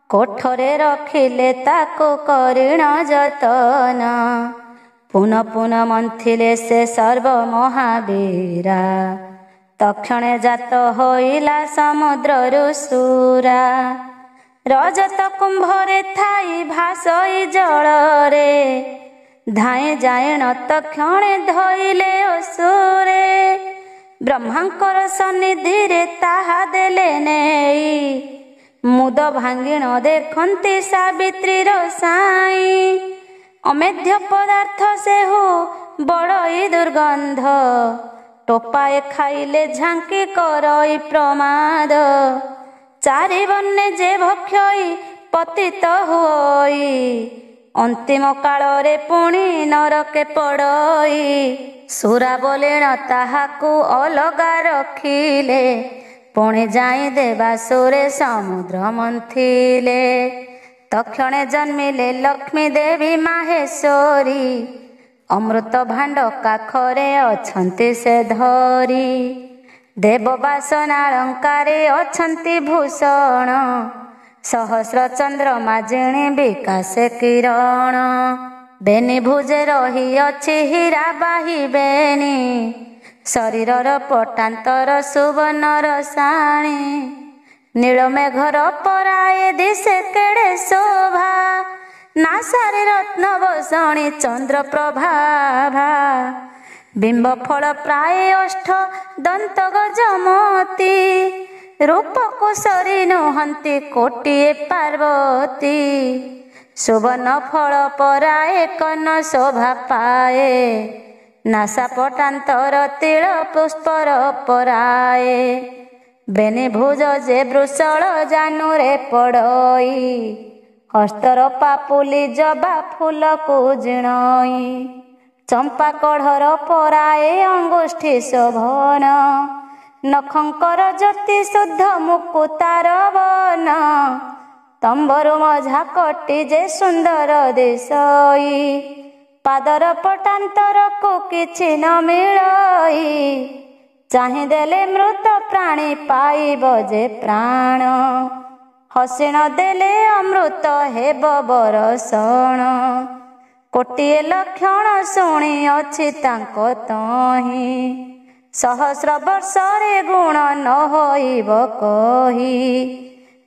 କୋଠରେ ରଖିଲେ ତାକୁ କରିଣ ଯତନ। ପୁନ ପୁନ ମନ୍ଥିଲେ ସେ ସର୍ବ ମହାବୀରା। ତକ୍ଷଣେ ଜାତ ହୋଇଲା ସମୁଦ୍ରରୁ ସୁରା। ରଜତ କୁମ୍ଭରେ ଥାଇ ଭାସଇ ଜଳରେ। ଧାଇଁ ଯାଏଣ ତକ୍ଷଣେ ଧଇଲେ ଅସୁରେ। ବ୍ରହ୍ମାଙ୍କର ସନ୍ନିଧିରେ ତାହା ଦେଲେ ନେଇ। ମୁଦ ଭାଙ୍ଗିଣ ଦେଖନ୍ତି ସାବିତ୍ରୀର ସାଇଁ। ଅମେଧ୍ୟ ପଦାର୍ଥ ସେହୁ ବଡ଼ଇ ଦୁର୍ଗନ୍ଧ। ଟୋପାଏ ଖାଇଲେ ଝାଙ୍କି କରଇ ପ୍ରମାଦ। ଚାରି ବନେ ଯେ ଭକ୍ଷଇ ପତିତ ହୁଅଇ। ଅନ୍ତିମ କାଳରେ ପୁଣି ନରକେ ପଡ଼ଇ ସୁରା ବୋଲିଣ ତାହାକୁ ଅଲଗା ରଖିଲେ। ପୁଣି ଯାଇ ଦେବାସୁରେ ସମୁଦ୍ର ମନ୍ଥିଲେ। ତକ୍ଷଣେ ଜନ୍ମିଲେ ଲକ୍ଷ୍ମୀ ଦେବୀ ମାହେଶ୍ୱରୀ। ଅମୃତ ଭାଣ୍ଡ କାଖରେ ଅଛନ୍ତି ସେ ଧରି। ଦେବ ବାସନାଳଙ୍କାରେ ଅଛନ୍ତି ଭୂଷଣ। ସହସ୍ର ଚନ୍ଦ୍ରମା ଜିଣି ବିକାଶେ କିରଣ। ବେନି ଭୁଜେ ରହିଅଛି ହୀରା ବାହିବେନି। ଶରୀରର ପଟାନ୍ତର ସୁବର୍ଣ୍ଣର ଶାଣୀ। ନୀଳମେଘର ପରାଏ ଦିଶେ କେଡ଼େ ଶୋଭା। ନାସାରେ ରତ୍ନ ବସଣି ଚନ୍ଦ୍ରପ୍ରଭାଭା। ବିମ୍ବ ଫଳ ପ୍ରାୟ ଅଷ୍ଟ ଦନ୍ତ ଗଜମତି। ରୂପକୁ ସରି ନୁହନ୍ତି କୋଟିଏ ପାର୍ବତୀ। ସୁବର୍ଣ୍ଣ ଫଳ ପରାଏ କର୍ଣ୍ଣ ଶୋଭା ପାଏ। ନାସା ପଟାନ୍ତର ତିଳ ପୁଷ୍ପର ପରାଏ। ବେନି ଭୁଜ ଯେ ବୃଷଳ ଜାନୁରେ ପଡ଼ଇ। ହସ୍ତର ପାପୁଲି ଜବା ଫୁଲକୁ ଜିଣଇ। ଚମ୍ପା କଢ଼ର ପରାଏ ଅଙ୍ଗୁଷ୍ଠୀ ଶୋଭନ। ନଖଙ୍କର ଜ୍ୟୋତି ଶୁଦ୍ଧ ମୁକୁତାର ବନ। ତମ୍ବରୁ ମଝା କଟି ଯେ ସୁନ୍ଦର ଦିଶଇ। ପାଦର ପଟାନ୍ତରକୁ କିଛି ନ ମିଳଇ। ଚାହିଁ ଦେଲେ ମୃତ ପ୍ରାଣୀ ପାଇବ ଯେ ପ୍ରାଣ। ହସି ନ ଦେଲେ ଅମୃତ ହେବ ବରଷଣ। କୋଟିଏ ଲକ୍ଷଣ ଶୁଣିଅଛି ତାଙ୍କ ତହିଁ। ସହସ୍ର ବର୍ଷରେ ଗୁଣ ନ ହୋଇବ କହି।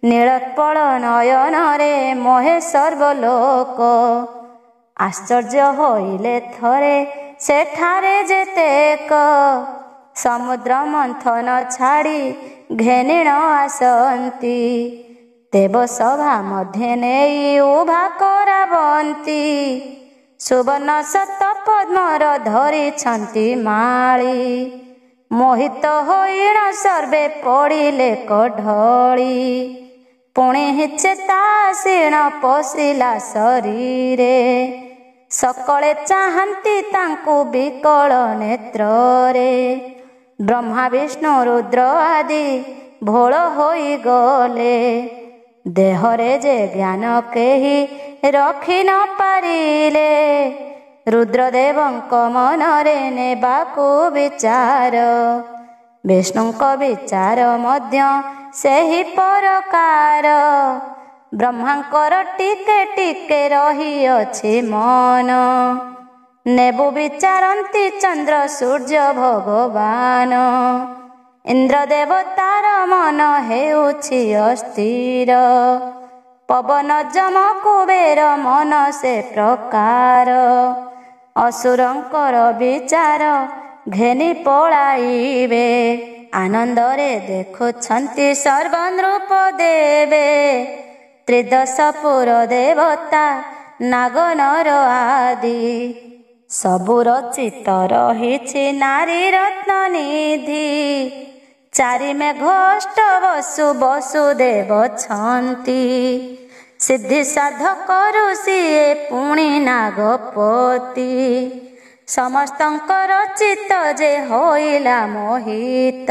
ନୀଳୋତ୍ପଳ ନୟନରେ ମୋହେ ସର୍ବଲୋକ। ଆଶ୍ଚର୍ଯ୍ୟ ହୋଇଲେ ଥରେ ସେଠାରେ ଯେତେକ। ସମୁଦ୍ର ମନ୍ଥନ ଛାଡ଼ି ଘେନିଣ ଆସନ୍ତି। ଦେବ ସଭା ମଧ୍ୟେ ନେଇ ଉଭା କରାବନ୍ତି। ସୁବର୍ଣ୍ଣ ଶତ ପଦ୍ମର ଧରିଛନ୍ତି ମାଳି। ମୋହିତ ହୋଇଣ ସର୍ବେ ପଡ଼ିଲେ କଢଳି। ପୁଣି ଚେତାସୀନ ପଶିଲା ଶରୀରେ। ସକଳେ ଚାହାନ୍ତି ତାଙ୍କୁ ବିକଳ ନେତ୍ରରେ। ବ୍ରହ୍ମା ବିଷ୍ଣୁ ରୁଦ୍ର ଆଦି ଭୋଳ ହୋଇଗଲେ। ଦେହରେ ଯେ ଜ୍ଞାନ କେହି ରଖି ନ ପାରିଲେ। ରୁଦ୍ରଦେବଙ୍କ ମନରେ ନେବାକୁ ବିଚାର। ବିଷ୍ଣୁଙ୍କ ବିଚାର ମଧ୍ୟ ସେହି ପ୍ରକାର। ବ୍ରହ୍ମାଙ୍କର ଟିକେ ଟିକେ ରହିଅଛି ମନ। ନେବୁ ବିଚାରନ୍ତି ଚନ୍ଦ୍ର ସୂର୍ଯ୍ୟ ଭଗବାନ। ଇନ୍ଦ୍ର ଦେବତାର ମନ ହେଉଛି ଅସ୍ଥିର। ପବନ ଯମ କୁବେର ମନ ସେ ପ୍ରକାର। ଅସୁରଙ୍କର ବିଚାର ଘେନି ପଳାଇବେ। ଆନନ୍ଦରେ ଦେଖୁଛନ୍ତି ସର୍ବନୃପ ଦେବେ। ତ୍ରିଦଶପୁର ଦେବତା ନାଗ ନର ଆଦି। ସବୁ ରଚିତ ରହିଛି ନାରୀ ରତ୍ନ ନିଧି। ଚାରି ମେଘ ଅଷ୍ଟ ବସୁ ବସୁଦେବ ଛନ୍ତି। ସିଦ୍ଧି ସାଧକରୁ ସିଏ ପୁଣି ନାଗପତି। ସମସ୍ତଙ୍କର ଚିତ୍ତ ଯେ ହୋଇଲା ମୋହିତ।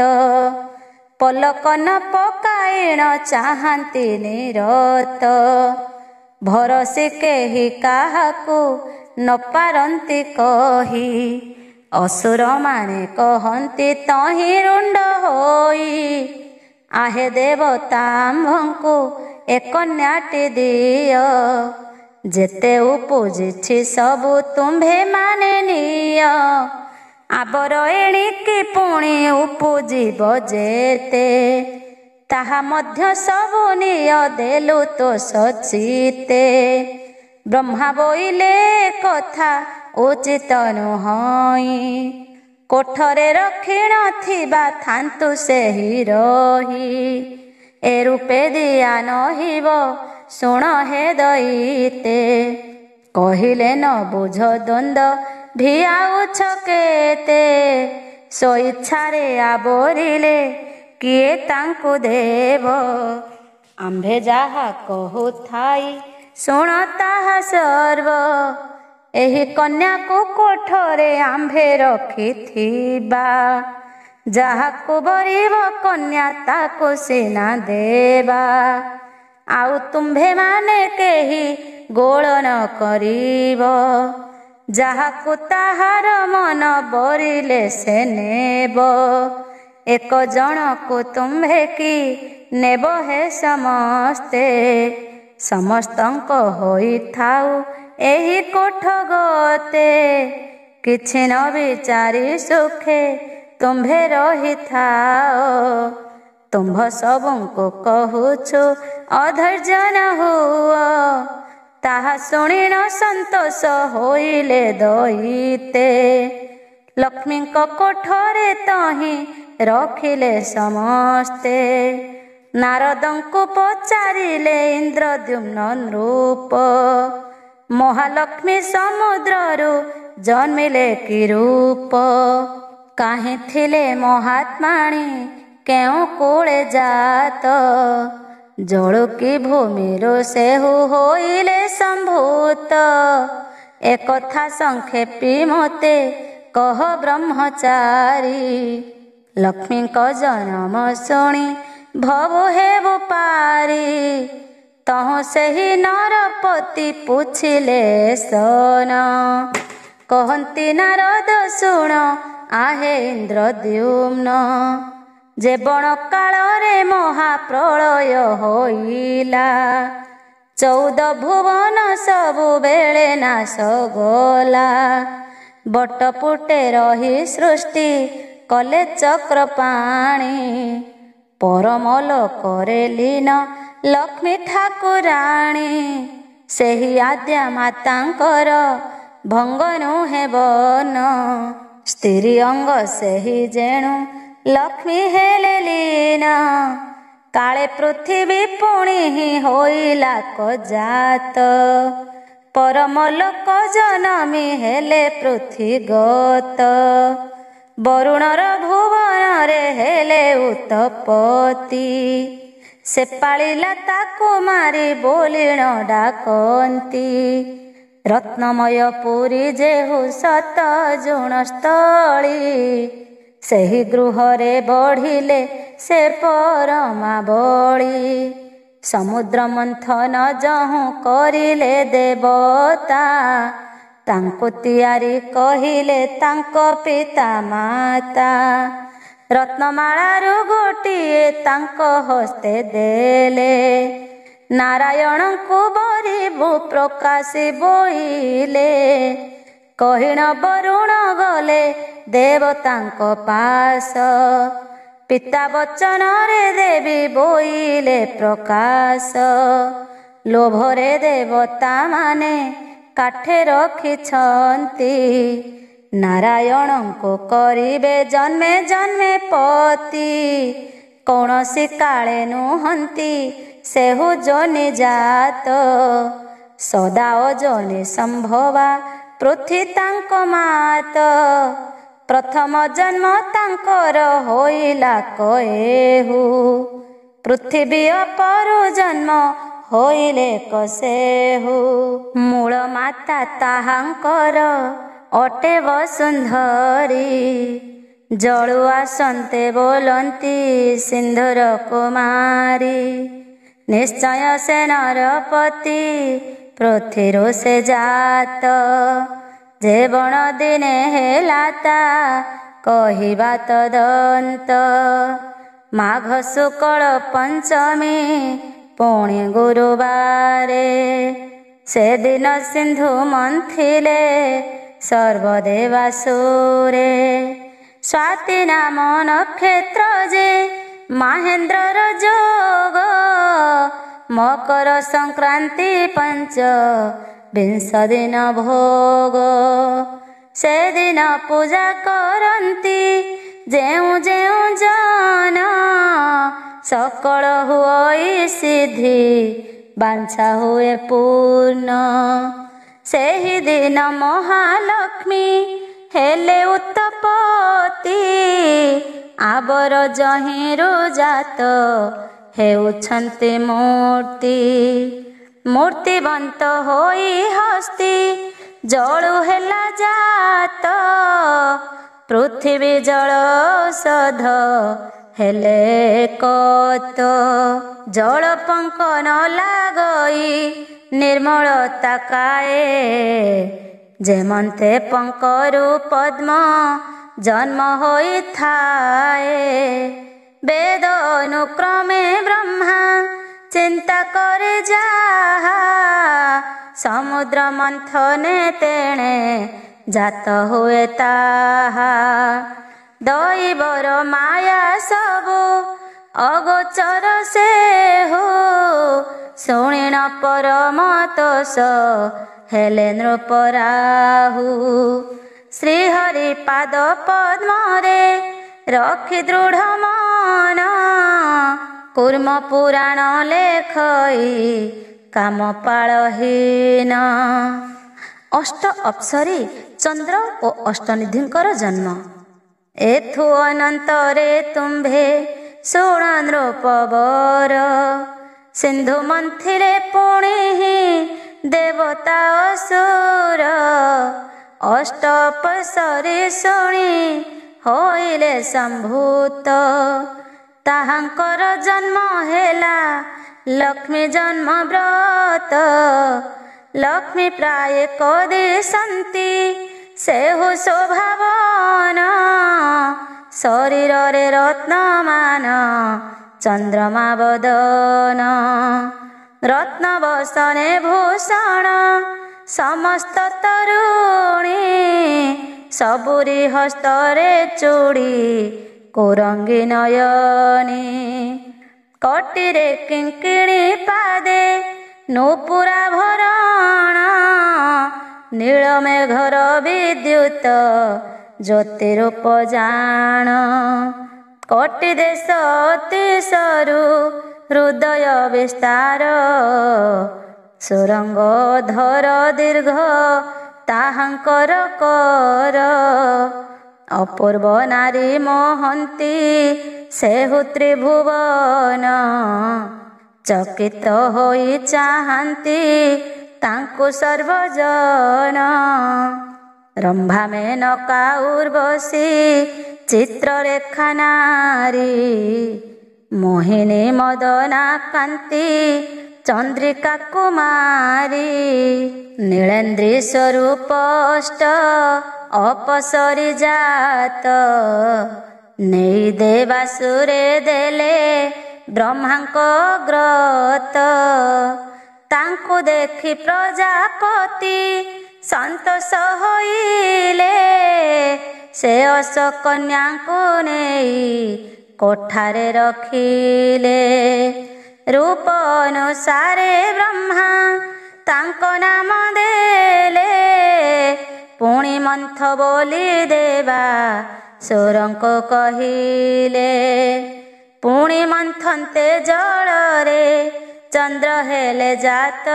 ପଲକନ ପକାଇଣ ଚାହାନ୍ତି ନିରତ। ଭରସି କେହି କାହାକୁ ନ ପାରନ୍ତି କହି। ଅସୁରମାନେ କହନ୍ତି ତହିଁ ରୁଣ୍ଡ ହୋଇ। ଆହେ ଦେବତା ଆମ୍ଭଙ୍କୁ ଏ କନ୍ୟାଟି ଦିଅ। ଯେତେ ଉପୁଜିଛି ସବୁ ତୁମ୍ଭେ ମାନେ ନିଅ। ଆବର ଏଣିକି ପୁଣି ଉପୁଜିବ ଯେତେ। ତାହା ମଧ୍ୟ ସବୁ ନିଅ ଦେଲୁ ତୋ ସଚିତେ। ବ୍ରହ୍ମା ବୋଇଲେ କଥା ଉଚିତ ନୁହଁ। କୋଠରେ ରଖି ନଥିବା ଥାନ୍ତୁ ସେହି ରହି। ଏ ରୂପେ ଦିଆ ନହିବ ଶୁଣ ହେ ଦଇତେ। କହିଲେ ନ ବୁଝ ଦ୍ୱନ୍ଦ୍ୱ ଭିଆଉଛ କେତେ। ସ୍ୱଇଚ୍ଛାରେ ଆବୋରିଲେ କିଏ ତାଙ୍କୁ ଦେବ। ଆମ୍ଭେ ଯାହା କହୁଥାଇ ଶୁଣ ତାହା ସର୍ବ। ଏହି କନ୍ୟାକୁ କୋଠରେ ଆମ୍ଭେ ରଖିଥିବା। ଯାହାକୁ ବରିବ କନ୍ୟା ତାକୁ ସିନା ଦେବା। ଆଉ ତୁମ୍ଭେମାନେ କେହି ଗୋଳ ନ କରିବ। ଯାହାକୁ ତାହାର ମନ ବରିଲେ ସେ ନେବ। ଏକ ଜଣକୁ ତୁମ୍ଭେ କି ନେବ ହେ ସମସ୍ତେ। ସମସ୍ତଙ୍କ ହୋଇଥାଉ ଏହି କୋଠ ଗତେ। କିଛି ନ ବିଚାରି ସୁଖେ ତୁମ୍ଭେ ରହିଥାଅ। ତୁମ୍ଭ ସବୁଙ୍କୁ କହୁଛୁ ଅଧୈର୍ଯ୍ୟ ନ ହୁଅ। ତାହା ଶୁଣିଣ ସନ୍ତୋଷ ହୋଇଲେ ଦଇତେ। ଲକ୍ଷ୍ମୀଙ୍କ କୋଠରେ ତହିଁ ରଖିଲେ ସମସ୍ତେ। ନାରଦଙ୍କୁ ପଚାରିଲେ ଇନ୍ଦ୍ରଦ୍ୟୁମ୍ନ ନୃପ। ମହାଲକ୍ଷ୍ମୀ ସମୁଦ୍ରରୁ ଜନ୍ମିଲେ କି ରୂପ। କାହିଁ ଥିଲେ ମହାତ୍ମାଣୀ କେଉଁ କୂଳେ ଜାତ। ଜଳୁକି ଭୂମିରୁ ସେହୁ ହୋଇଲେ ସମ୍ଭୂତ। ଏକଥା ସଂକ୍ଷେପୀ ମୋତେ କହ ବ୍ରହ୍ମଚାରୀ। ଲକ୍ଷ୍ମୀଙ୍କ ଜନମ ଶୁଣି ଭବୁ ହେବୁ ପାରି। ତହୁଁ ସେହି ନରପତି ପୁଛିଲେ ସନ। କହନ୍ତି ନାରଦ ଶୁଣ ଆହେ ଇନ୍ଦ୍ରଦ୍ୟୁମ୍ନ। ଯେ ବଣ କାଳରେ ମହାପ୍ରଳୟ ହୋଇଲା। 14 ଭୁବନ ସବୁବେଳେ ନାଶ ଗଲା। ବଟପୁଟେ ରହି ସୃଷ୍ଟି କଲେ ଚକ୍ରପାଣି। ପରମଲୋକରେ ଲୀନ ଲକ୍ଷ୍ମୀ ଠାକୁରାଣୀ। ସେହି ଆଦ୍ୟା ମାତାଙ୍କର ଭଙ୍ଗ ନୁହେଁ ବନ। ସ୍ତ୍ରୀ ଅଙ୍ଗ ସେହି ଯେଣୁ ଲକ୍ଷ୍ମୀ ହେଲେ ଲୀନ। କାଳେ ପୃଥିବୀ ପୁଣି ହିଁ ହୋଇଲା କଜାତ। ପରମଲୋକ ଜନମୀ ହେଲେ ପୃଥିଗତ। ବରୁଣର ଭୁବନରେ ହେଲେ ଉତ୍ତପତି। ସେ ପାଳିଲା ତାକୁ ମାରି ବୋଲିଣ ଡାକନ୍ତି। ରତ୍ନମୟ ପୁରୀ ଯେହୁ ସତ ଜୁଣସ୍ଥଳୀ। ସେହି ଗୃହରେ ବଢ଼ିଲେ ସେ ପରମା ବଳି। ସମୁଦ୍ର ମନ୍ଥନ ଯହୁଁ କରିଲେ ଦେବତା। ତାଙ୍କୁ ତିଆରି କହିଲେ ତାଙ୍କ ପିତା ମାତା। ରତ୍ନମାଳାରୁ ଗୋଟିଏ ତାଙ୍କ ହସ୍ତେ ଦେଲେ। ନାରାୟଣଙ୍କୁ ବରିବୁ ପ୍ରକାଶି ବୋଇଲେ। କହିଣ ବରୁଣ ଗଲେ ଦେବତାଙ୍କ ପାଶ। ପିତା ବଚନରେ ଦେବୀ ବୋଇଲେ ପ୍ରକାଶ। ଲୋଭରେ ଦେବତା ମାନେ କାଠେ ରଖିଛନ୍ତି। ନାରାୟଣଙ୍କୁ କରିବେ ଜନ୍ମେ ଜନ୍ମେ ପତି। କୌଣସି କାଳେ ନୁହନ୍ତି ସେହୁ ଯୋନି ଜାତ। ସଦା ଅଯୋନି ସମ୍ଭବା ପୃଥ୍ୱୀ ତାଙ୍କ ମାତ। ପ୍ରଥମ ଜନ୍ମ ତାଙ୍କର ହୋଇଲା କଏହୁ। ପୃଥିବୀ ଅପରୁ ଜନ୍ମ ହୋଇଲେ କସେହୁ। ମୂଳ ମାତା ତାହାଙ୍କର ଅଟେ ବସୁନ୍ଧରୀ। ଜଳୁ ଆସନ୍ତେ ବୋଲନ୍ତି ସିନ୍ଧୁର କୁମାରୀ। ନିଶ୍ଚୟ ସେ ନରପତି ପୃଥ୍ୱୀରୁ ସେ ଜାତ। ଯେ ବଣ ଦିନେ ହେଲା ତା କହିବା ତଦନ୍ତ। ମାଘ ଶୁକ୍ଳ ପଞ୍ଚମୀ ପୁଣି ଗୁରୁବାରେ। ସେଦିନ ସିନ୍ଧୁ ମନ୍ଥିଲେ ସର୍ବଦେବାସୁରେ। ସ୍ୱାତି ନାମ ନକ୍ଷତ୍ର ଯେ ମାହେନ୍ଦ୍ରର ଯୋଗ। ମକର ସଂକ୍ରାନ୍ତି 25 ଦିନ ଭୋଗ। ସେଦିନ ପୂଜା କରନ୍ତି ଯେଉଁ ଯେଉଁ ଜନ। ସକଳ ହୁଏ ସିଦ୍ଧି ବାଞ୍ଛା ହୁଏ ପୂର୍ଣ୍ଣ। ସେହି ଦିନ ମହାଲକ୍ଷ୍ମୀ ହେଲେ ଉତ୍ତପତି। ଆବର ଯହିଁରୁ ଜାତ ହେଉଛନ୍ତି ମୂର୍ତ୍ତି। ମୂର୍ତ୍ତିବନ୍ତ ହୋଇ ହସ୍ତି ଜଳୁ ହେଲା ଜାତ। ପୃଥିବୀ ଜଳ ଔଷଧ ହେଲେ କତ। ଜଳ ପଙ୍କ ନ ଲାଗଇ ନିର୍ମଳତା କାଏ। ଯେମନ୍ତେ ପଙ୍କରୁ ପଦ୍ମ ଜନ୍ମ ହୋଇଥାଏ। ବେଦ ଅନୁକ୍ରମେ ବ୍ରହ୍ମା ଚିନ୍ତା करे ଯାହା। ସମୁଦ୍ର ମନ୍ଥନେ ତେଣେ ଜାତ ହୁଏ ତାହା। ଦୈବର ମାୟା ସବୁ ଅଗୋଚର ସେହୁ। ଶୁଣିଣ ପରମତୋଷ ହେଲେ ନୃପରାହୁ। ଶ୍ରୀହରି ପାଦ ପଦ୍ମରେ ରଖି ଦୃଢ଼ ମନ। କୁର୍ମ ପୁରାଣ ଲେଖଇ କାମ ପାଳହୀନ। ଅଷ୍ଟ ଅପ୍ସରୀ ଚନ୍ଦ୍ର ଓ ଅଷ୍ଟନିଧିଙ୍କର ଜନ୍ମ। ଏଥୁ ଅନନ୍ତରେ ତୁମ୍ଭେ ଶୁଣ ନୃପବର। ସିନ୍ଧୁ ମନ୍ଥିରେ ପୁଣି ଦେବତା ଅସୁର। ଅଷ୍ଟ ଅପ୍ସରୀ ଶୁଣି ହୋଇଲେ ସମ୍ଭୂତ। ତାହାଙ୍କର ଜନ୍ମ ହେଲା ଲକ୍ଷ୍ମୀ ଜନ୍ମ ବ୍ରତ। ଲକ୍ଷ୍ମୀ ପ୍ରାୟ କଦିଶନ୍ତି ସେହୁ ଶୋଭାବନ। ଶରୀରରେ ରତ୍ନମାନ ଚନ୍ଦ୍ରମା ବଦନ। ରତ୍ନ ବସନେ ଭୂଷଣ ସମସ୍ତ ତରୁଣୀ। ସବୁରି ହସ୍ତରେ ଚୁଡ଼ି କୋରଙ୍ଗୀ ନୟନୀ। କଟିରେ କିଙ୍କିଣୀ ପାଦେ ନୂପୁରା ଭରଣ। ନୀଳମେଘର ବିଦ୍ୟୁତ ଜ୍ୟୋତିରୂପ ଜାଣ। କଟି ଦେଶ ଅତି ସରୁ ହୃଦୟ ବିସ୍ତାର। ସୁରଙ୍ଗ ଧର ଦୀର୍ଘ ତାହାଙ୍କର କର। ଅପୂର୍ବ ନାରୀ ମୋହନ୍ତି ସେହୁ ତ୍ରିଭୁବନ। ଚକିତ ହୋଇ ଚାହାନ୍ତି ତାଙ୍କୁ ସର୍ବଜନ। ରମ୍ଭା ମେନକା ଉର୍ବଶୀ ଚିତ୍ରରେଖା ନାରୀ। ମୋହିନୀ ମଦନା କାନ୍ତି ଚନ୍ଦ୍ରିକା କୁମାରୀ। ନୀଳେନ୍ଦ୍ରୀ ସ୍ୱରୂପ ଅଷ୍ଟ ଅପସରି ଜାତ। ନେଇ ଦେବାସୁରେ ଦେଲେ ବ୍ରହ୍ମାଙ୍କ ଗ୍ରତ। ତାଙ୍କୁ ଦେଖି ପ୍ରଜାପତି ସନ୍ତୋଷ ହୋଇଲେ। ସେ ଅଶୋକନ୍ୟାଙ୍କୁ ନେଇ କୋଠାରେ ରଖିଲେ। ରୂପ ଅନୁସାରେ ବ୍ରହ୍ମା ତାଙ୍କ ନାମ ଦେଲେ। ପୁଣି ମନ୍ଥ ବୋଲି ଦେବା ସୁରଙ୍କୁ କହିଲେ। ପୁଣି ମନ୍ଥନ୍ତେ ଜଳରେ ଚନ୍ଦ୍ର ହେଲେ ଜାତ।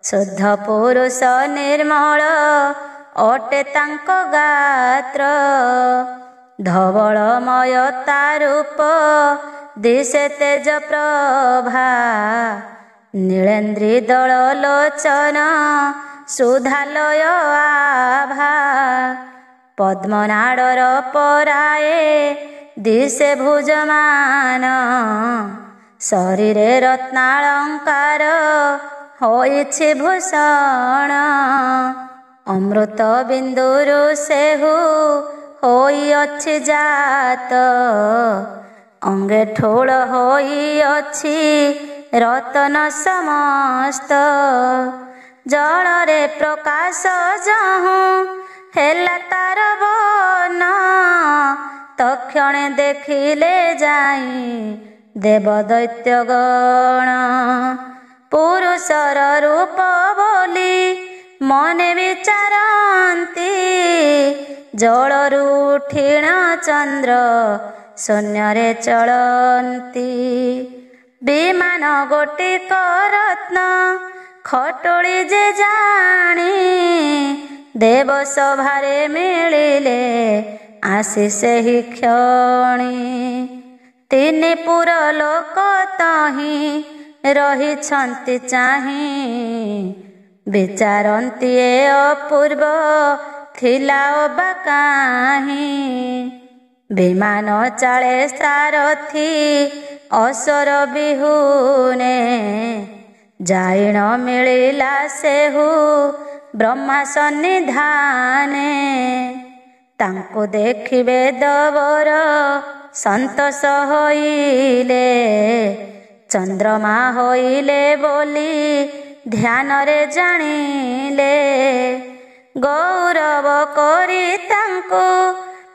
ଶୁଦ୍ଧ ପୁରୁଷ ନିର୍ମଳ ଅଟେ ତାଙ୍କ ଗାତ୍ର। ଧବଳମୟ ତା ରୂପ ଦିଶେ ତେଜ ପ୍ରଭା। ନୀଳେନ୍ଦ୍ରୀ ଦଳ ଲୋଚନ ସୁଧାଲୟ ଆଭା। ପଦ୍ମନାଡ଼ର ପରାଏ ଦିଶେ ଭୁଜମାନ। ଶରୀରେ ରତ୍ନାଳଙ୍କାର ହୋଇଛି ଭୂଷଣ। ଅମୃତ ବିନ୍ଦୁରୁ ସେହୁ ହୋଇଅଛି ଜାତ। ଅଙ୍ଗେ ଠୋଳ ହୋଇଅଛି ରତନ ସମସ୍ତ। ଜଳରେ ପ୍ରକାଶ ଯହୁଁ ହେଲା ତାର ବର୍ଣ୍ଣ। ତକ୍ଷଣେ ଦେଖିଲେ ଯାଇ ଦେବ ଦୈତ୍ୟଗଣ। ପୁରୁଷର ରୂପ ବୋଲି ମନେ ବିଚାରନ୍ତି। ଜଳରୁ ଉଠିଣ ଚନ୍ଦ୍ର ଶୂନ୍ୟରେ ଚଳନ୍ତି। ବିମାନ ଗୋଟିକ ରତ୍ନ ଖଟୋଳି ଯେ ଜାଣି। ଦେବ ସଭାରେ ମିଳିଲେ ଆସି ସେହି କ୍ଷଣି। ତିନି ପୁର ଲୋକ ତହିଁ ରହିଛନ୍ତି ଚାହିଁ। ବିଚାରନ୍ତି ଏ ଅପୂର୍ବ ଥିଲା ଅବା କାହିଁ। ବିମାନ ଚାଳେ ସାରଥି ଅସର ବିହୁନେ। ଯାଇ ନ ମିଳିଲା ସେହୁ ବ୍ରହ୍ମା ସନ୍ନିଧାନେ। ତାଙ୍କୁ ଦେଖି ବେଦବର ସନ୍ତୋଷ ହୋଇଲେ। ଚନ୍ଦ୍ରମା ହୋଇଲେ ବୋଲି ଧ୍ୟାନରେ ଜାଣିଲେ। ଗୌରବ କରି ତାଙ୍କୁ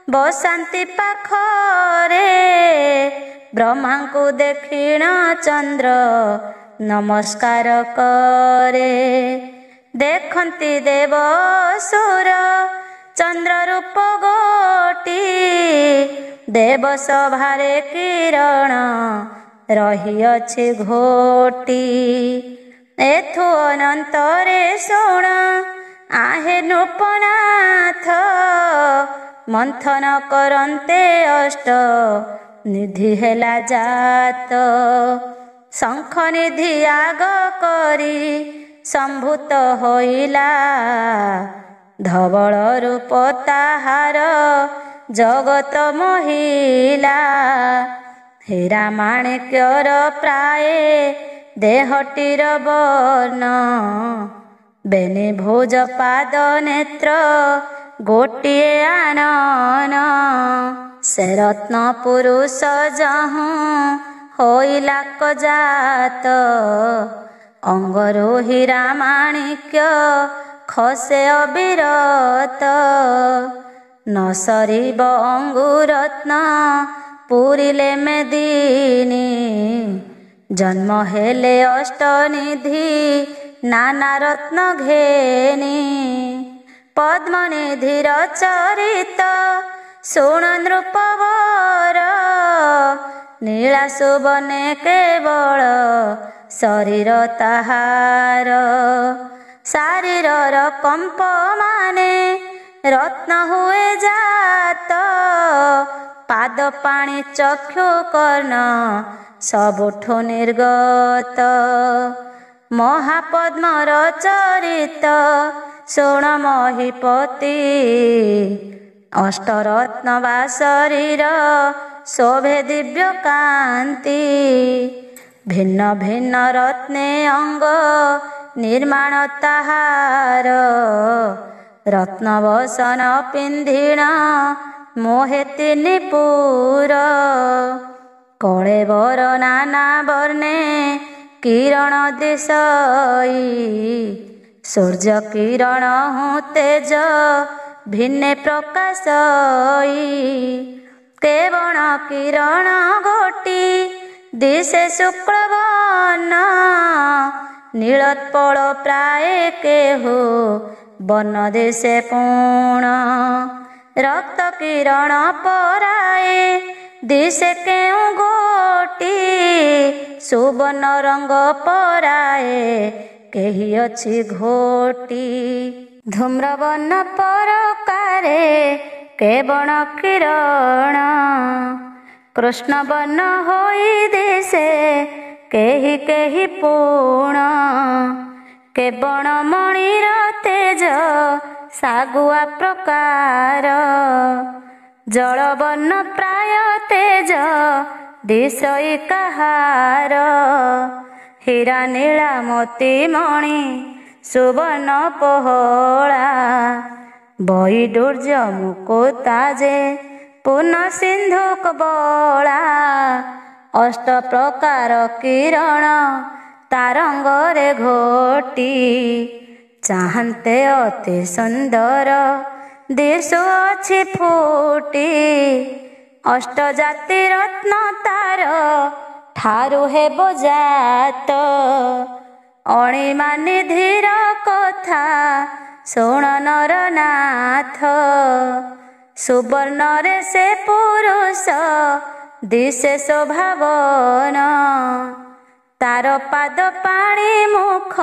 ବସାନ୍ତି ପାଖରେ। ବ୍ରହ୍ମାଙ୍କୁ ଦେଖିଣ ଚନ୍ଦ୍ର ନମସ୍କାର କରେ। ଦେଖନ୍ତି ଦେବ ଅସୁର ଚନ୍ଦ୍ର ରୂପ ଗୋଟି। ଦେବ ସଭାରେ କିରଣ ରହିଅଛି ଘୋଟି। ଏଥୁ ଅନନ୍ତରେ ଶୁଣ ଆହେ ନୃପନାଥ। ମନ୍ଥନ କରନ୍ତେ ଅଷ୍ଟ ନିଧି ହେଲା ଜାତ। ଶଙ୍ଖ ନିଧି ଆଗ କରି ସମ୍ଭୂତ ହୋଇଲା। ଧବଳ ରୂପ ତାହାର ଜଗତ ମୋହିଲା। ହୀରା ମାଣିକ୍ୟର ପ୍ରାୟ ଦେହଟିର ବର୍ଣ୍ଣ। ବେନି ଭୁଜ ପାଦ ନେତ୍ର ଗୋଟିଏ ଆନନ। ସେ ରତ୍ନ ପୁରୁଷ ଯହୁଁ ହୋଇଲା କଜାତ। ଅଙ୍ଗରୁ ହୀରା ମାଣିକ୍ୟ ଖସେ ଅବିରତ। ନ ସରିବ ଅଙ୍ଗୁରତ୍ନ ପୁରିଲେ ମେଦିନୀ। ଜନ୍ମ ହେଲେ ଅଷ୍ଟନିଧି ନାନା ରତ୍ନ ଘେନି। ପଦ୍ମନିଧିର ଚରିତ ଶୁଣ ନୃପବର। ନୀଳା ସୁବନେ କେବଳ ଶରୀର ତାହାର। ଶାରୀରର କମ୍ପ ମାନେ ରତ୍ନ ହୁଏ ଜାତ। ପାଦ ପାଣି ଚକ୍ଷୁ କର୍ଣ୍ଣ ସବୁଠୁ ନିର୍ଗତ। ମହାପଦ୍ମର ଚରିତ ଶୁଣ ମହିପତି। ଅଷ୍ଟରତ୍ନ ବା ଶରୀର ଶୋଭେ ଦିବ୍ୟ କାନ୍ତି। ଭିନ୍ନ ଭିନ୍ନ ରତ୍ନେ ଅଙ୍ଗ ନିର୍ମାଣ ତାହାର। ରତ୍ନବସନ ପିନ୍ଧିଣ ମୋହେ ତିନି ପୁର। କଳେବର ନାନା ବର୍ଣ୍ଣେ କିରଣ ଦିଶଇ। ସୂର୍ଯ୍ୟ କିରଣ ହୁଁ ତେଜ ଭିନ୍ନେ ପ୍ରକାଶଇ। କେବଳ କିରଣ ଗୋଟି ଦିଶେ ଶୁକ୍ଳବର୍ଣ୍ଣ। ନୀଳୋତ୍ପଳ ପ୍ରାୟ କେହୁ ବର୍ଣ୍ଣ ଦିଶେ ପୂର୍ଣ୍ଣ। ରକ୍ତ କିରଣ ପରାଏ ଦିଶେ କେଉଁ ଗୋଟି। ସୁବର୍ଣ୍ଣ ରଙ୍ଗ ପରାଏ କେହି ଅଛି ଘୋଟି। ଧୂମ୍ରବର୍ଣ୍ଣ ପରକାରେ କେବଳ କିରଣ। କୃଷ୍ଣବର୍ଣ୍ଣ ହୋଇ ଦିଶେ କେହି କେହି ପୂର୍ଣ୍ଣ। କେବଳ ମଣିର ତେଜ ଶାଗୁଆ ପ୍ରକାର। ଜଳବର୍ଣ୍ଣ ପ୍ରାୟ ତେଜ ଦିଶଇ କାହାର। ହୀରା ନୀଳା ମୋତି ମଣି ସୁବର୍ଣ୍ଣ ପୋହଳା। ବୈଡୂର୍ଯ୍ୟ ମୁକୁତା ଯେ ପୂର୍ଣ୍ଣ ସିନ୍ଧୁ କବଳା। ଅଷ୍ଟ ପ୍ରକାର କିରଣ ତାରଙ୍ଗରେ ଘୋଟି। ଚାହାନ୍ତେ ଅତି ସୁନ୍ଦର ଦିଶୁଅଛି ଫୁଟି। ଅଷ୍ଟ ଜାତି ରତ୍ନ ତାର ଠାରୁ ହେବ ଜାତ। ଅଣିମା ନିଧିର କଥା ଶୁଣ ନରନାଥ। ସୁବର୍ଣ୍ଣରେ ସେ ପୁରୁଷ ଦିଶେ ଶୋଭାବନ। ତାର ପାଦ ପାଣି ମୁଖ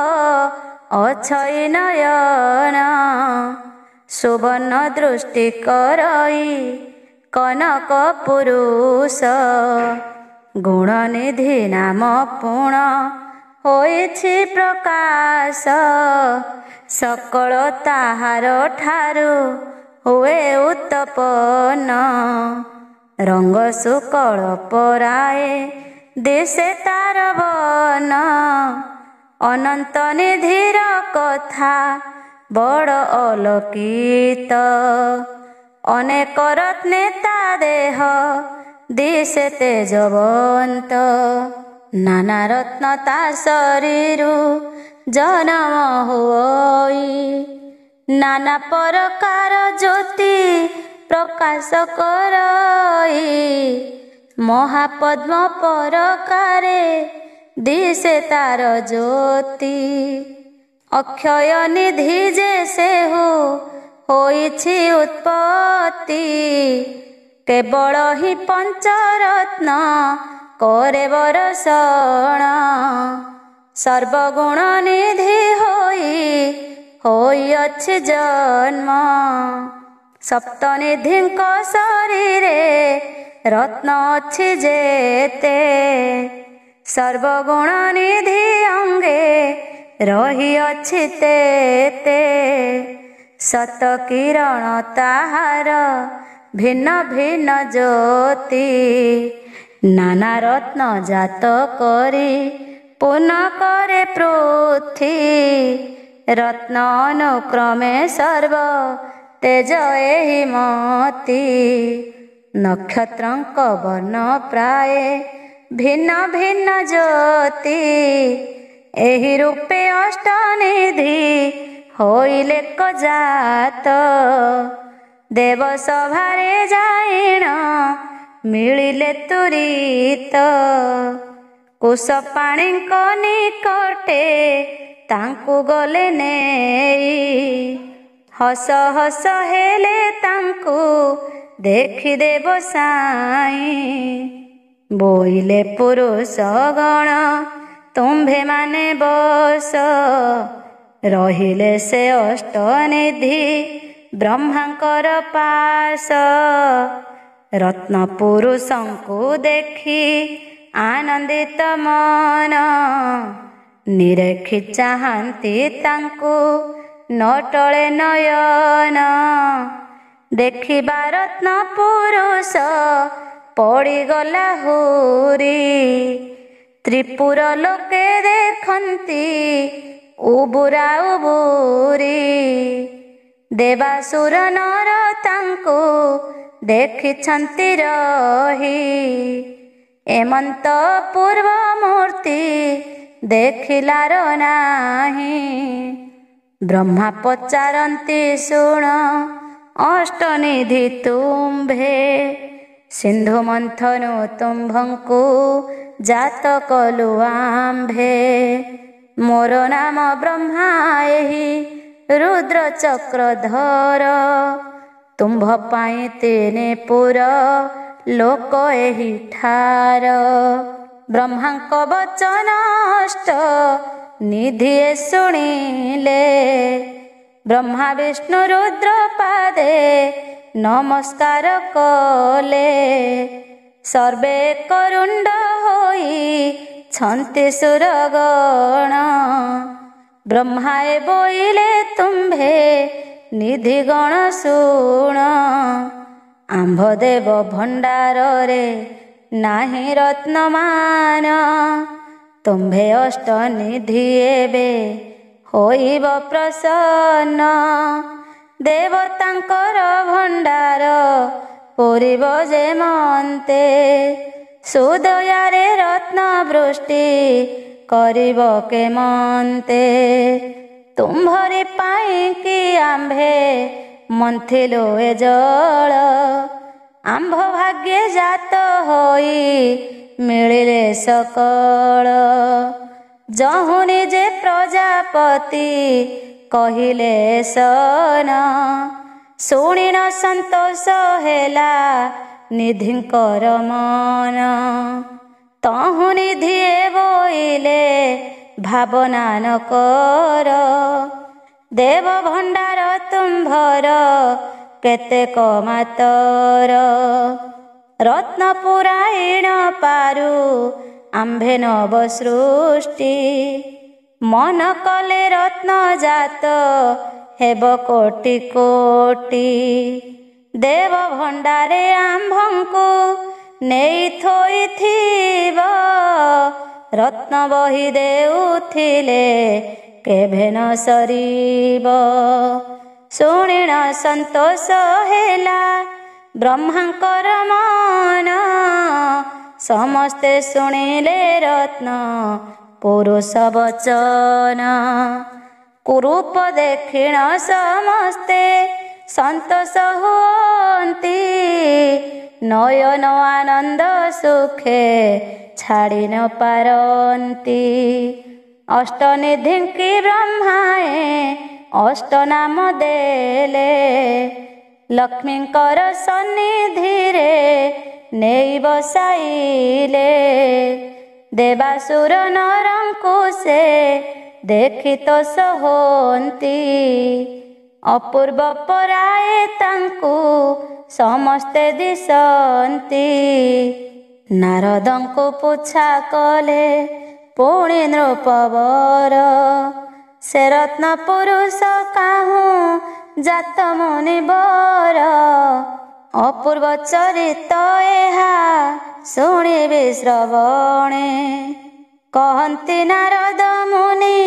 ଅଛଇ ନୟନ। ସୁବର୍ଣ୍ଣ ଦୃଷ୍ଟି କରଇ କନକ ପୁରୁଷ। ଗୁଣନିଧି ନାମ ପୁଣ ହୋଇଛି ପ୍ରକାଶ। ସକଳ ତାହାର ଠାରୁ ହୁଏ ଉତ୍ତପନ। ରଙ୍ଗ ଶୁକଳ ପରାଏ ଦିଶେ ତାର ବନ। ଅନନ୍ତ ନିଧିର କଥା ବଡ଼ ଅଲୋକିତ। ଅନେକ ରତ୍ନେ ତା ଦେହ ଦିଶେ ତେଜବନ୍ତ। ନାନା ରତ୍ନ ତା ଶରୀରୁ ଜନମ ହୋଇ। ନାନା ପ୍ରକାର ଜ୍ୟୋତି ପ୍ରକାଶ କରଇ। ମହାପଦ୍ମ ପରକାରେ ଦିଶେ ତାର ଜ୍ୟୋତି। ଅକ୍ଷୟ ନିଧି ଯେ ସେହୁ ହୋଇଛି ଉତ୍ପତ୍ତି। କେବଳ ହିଁ ପଞ୍ଚରତ୍ନ କରେ ବରଷଣ। ସର୍ବଗୁଣ ନିଧି ହୋଇଅଛି ଜନ୍ମ। ସପ୍ତନିଧିଙ୍କ ଶରୀରେ ରତ୍ନ ଅଛି ଯେତେ। ସର୍ବଗୁଣ ନିଧି ଅଙ୍ଗେ ରହିଅଛି ତେତେ। ସତ କିରଣ ତାହାର ଭିନ୍ନ ଭିନ୍ନ ଜ୍ୟୋତି। ନାନା ରତ୍ନ ଜାତ କରି ପୂର୍ଣ୍ଣ କରେ ପୃଥ୍ୱୀ। ରତ୍ନ ଅନୁକ୍ରମେ ସର୍ବ ତେଜ ଏହି ମତି। ନକ୍ଷତ୍ରଙ୍କ ବର୍ଣ୍ଣ ପ୍ରାୟ ଭିନ୍ନ ଭିନ୍ନ ଜ୍ୟୋତି। ଏହି ରୂପେ ଅଷ୍ଟନିଧି ହୋଇଲେ କ ଜାତ। ଦେବ ସଭାରେ ଯାଇଣ ମିଳିଲେ ତୁରିତ। କୁଶପାଣିଙ୍କ ନିକଟେ ତାଙ୍କୁ ଗଲେ ନେଇ। ହସ ହସ ହେଲେ ତାଙ୍କୁ ଦେଖି ଦେବ ସାଇଁ। ବୋଇଲେ ପୁରୁଷ ଗଣ ତୁମ୍ଭେ ମାନେ ବସ। ରହିଲେ ସେ ଅଷ୍ଟନିଧି ବ୍ରହ୍ମାଙ୍କର ପାଶ। ରତ୍ନ ପୁରୁଷଙ୍କୁ ଦେଖି ଆନନ୍ଦିତ ମନ। ନିରେଖି ଚାହାନ୍ତି ତାଙ୍କୁ ନଟଳେ ନୟନ। ଦେଖିବା ରତ୍ନ ପୁରୁଷ ପଡ଼ିଗଲା ହୁରି। ତ୍ରିପୁର ଲୋକେ ଦେଖନ୍ତି ଉବୁରା ଉବୁରି। ଦେବାସୁର ନର ତାଙ୍କୁ ଦେଖିଛନ୍ତି ରହି। ଏମନ୍ତ ପୂର୍ବ ମୂର୍ତ୍ତି ଦେଖିଲାର ନାହିଁ। ବ୍ରହ୍ମା ପଚାରନ୍ତି ଶୁଣ ଅଷ୍ଟନିଧି ତୁମ୍ଭେ। ସିନ୍ଧୁ ମନ୍ଥନୁ ତୁମ୍ଭଙ୍କୁ ଜାତ କଲୁ ଆମ୍ଭେ। ମୋର ନାମ ବ୍ରହ୍ମା ଏହି ରୁଦ୍ର ଚକ୍ରଧର। ତୁମ୍ଭ ପାଇଁ ତିନି ପୁର ଲୋକ ଏହି ଠାର। ବ୍ରହ୍ମାଙ୍କ ବଚନ ଅଷ୍ଟ ନିଧି ଶୁଣିଲେ। ବ୍ରହ୍ମା ବିଷ୍ଣୁ ରୁଦ୍ର ପାଦେ ନମସ୍କାର କଲେ। ସର୍ବେ କରୁଣ୍ଡ ହୋଇଛନ୍ତି ସୁରଗଣ। ବ୍ରହ୍ମାଏ ବୋଇଲେ ତୁମ୍ଭେ ନିଧି ଗଣ ଶୁଣ। ଆମ୍ଭଦେବ ଭଣ୍ଡାରରେ ନାହିଁ ରତ୍ନମାନ। ତୁମ୍ଭେ ଅଷ୍ଟନିଧି ଏବେ ହୋଇବ ପ୍ରସନ୍ନ। ଦେବତାଙ୍କର ଭଣ୍ଡାର ପୂରିବ ଯେ ମନ୍ତେ। ସୁଦୟାରେ ରତ୍ନ ବୃଷ୍ଟି କରିବ କେମନ୍ତେ। ତୁମ୍ଭରି ପାଇଁ କି ଆମ୍ଭେ ମନ୍ଥିଲୁ ଏ ଜଳ। ଆମ୍ଭ ଭାଗ୍ୟେ ଜାତ ହୋଇ ମିଳିଲେ ସକଳ। ଯହୁନି ଯେ ପ୍ରଜାପତି କହିଲେ ସନ। ଶୁଣିଣ ସନ୍ତୋଷ ହେଲା ନିଧିଙ୍କର ମନ। ତହୁଁ ନିଧିଏ ବୋଇଲେ ଭାବନା ନ କର। ଦେବ ଭଣ୍ଡାର ତୁମ୍ଭର କେତେକ ମାତର। ରତ୍ନ ପୁରାଇଣ ପାରୁ ଆମ୍ଭେ ନବ ସୃଷ୍ଟି। ମନ କଲେ ରତ୍ନ ଜାତ ହେବ କୋଟି କୋଟି। ଦେବ ଭଣ୍ଡାରେ ଆମ୍ଭଙ୍କୁ ନେଇ ଥୋଇଥିବ। ରତ୍ନ ବହି ଦେଉଥିଲେ କେଭେ ନ ସରିବ। ଶୁଣିଣ ସନ୍ତୋଷ ହେଲା ବ୍ରହ୍ମାଙ୍କର ମନ। ସମସ୍ତେ ଶୁଣିଲେ ରତ୍ନ ପୁରୁଷ ବଚନ। କୁରୂପ ଦେଖିଣ ସମସ୍ତେ ସନ୍ତୋଷ ହୁଅନ୍ତି। ନୟନ ଆନନ୍ଦ ସୁଖେ ଛାଡ଼ି ନ ପାରନ୍ତି। ଅଷ୍ଟନିଧିଙ୍କି ବ୍ରହ୍ମାଏ ଅଷ୍ଟ ନାମ ଦେଲେ। ଲକ୍ଷ୍ମୀଙ୍କର ସନ୍ନିଧିରେ ନେଇ ବସାଇଲେ। ଦେବାସୁର ନରଙ୍କୁ ସେ ଦେଖି ତୋଷ ହୁଅନ୍ତି। ଅପୂର୍ବ ପରାଏ ତାଙ୍କୁ ସମସ୍ତେ ଦିଶନ୍ତି। ନାରଦଙ୍କୁ ପୁଚ୍ଛା କଲେ ପୁଣି ନୃପବର। ସେ ରତ୍ନ ପୁରୁଷ କାହୁଁ ଜାତ ମୁନିବର। ଅପୂର୍ବ ଚରିତ ଏହା ଶୁଣିବି ଶ୍ରବଣେ। କହନ୍ତି ନାରଦ ମୁନି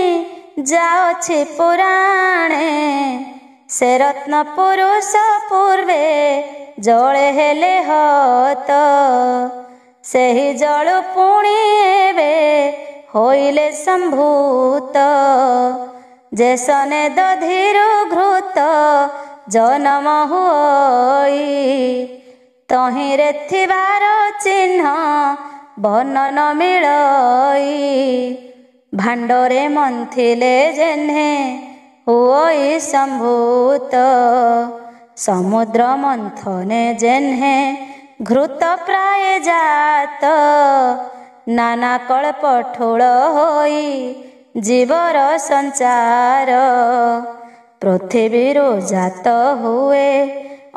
ଯାଉଛି ପୁରାଣେ। ସେ ରତ୍ନ ପୁରୁଷ ପୂର୍ବେ ଜଳେ ହେଲେ ହତ। ସେହି ଜଳୁ ପୁଣି ଏବେ ହୋଇଲେ ସମ୍ଭୂତ। ଯେ ସନେ ଦଧିରୁ ଘୃତ ଜନମ ହୁଅଇ। ତହିଁରେ ଥିବାର ଚିହ୍ନ ବର୍ଣ୍ଣନ ମିଳଇ। ଭାଣ୍ଡରେ ମନ୍ଥିଲେ ଯେହ୍ନେ ହୁଅଇ ସମ୍ଭୂତ। ସମୁଦ୍ର ମନ୍ଥନେ ଯେହ୍ନେ ଘୃତ ପ୍ରାୟ ଜାତ। ନାନା କଳ୍ପ ଠୁଳ ହୋଇ ଜୀବର ସଞ୍ଚାର। ପୃଥିବୀରୁ ଜାତ ହୁଏ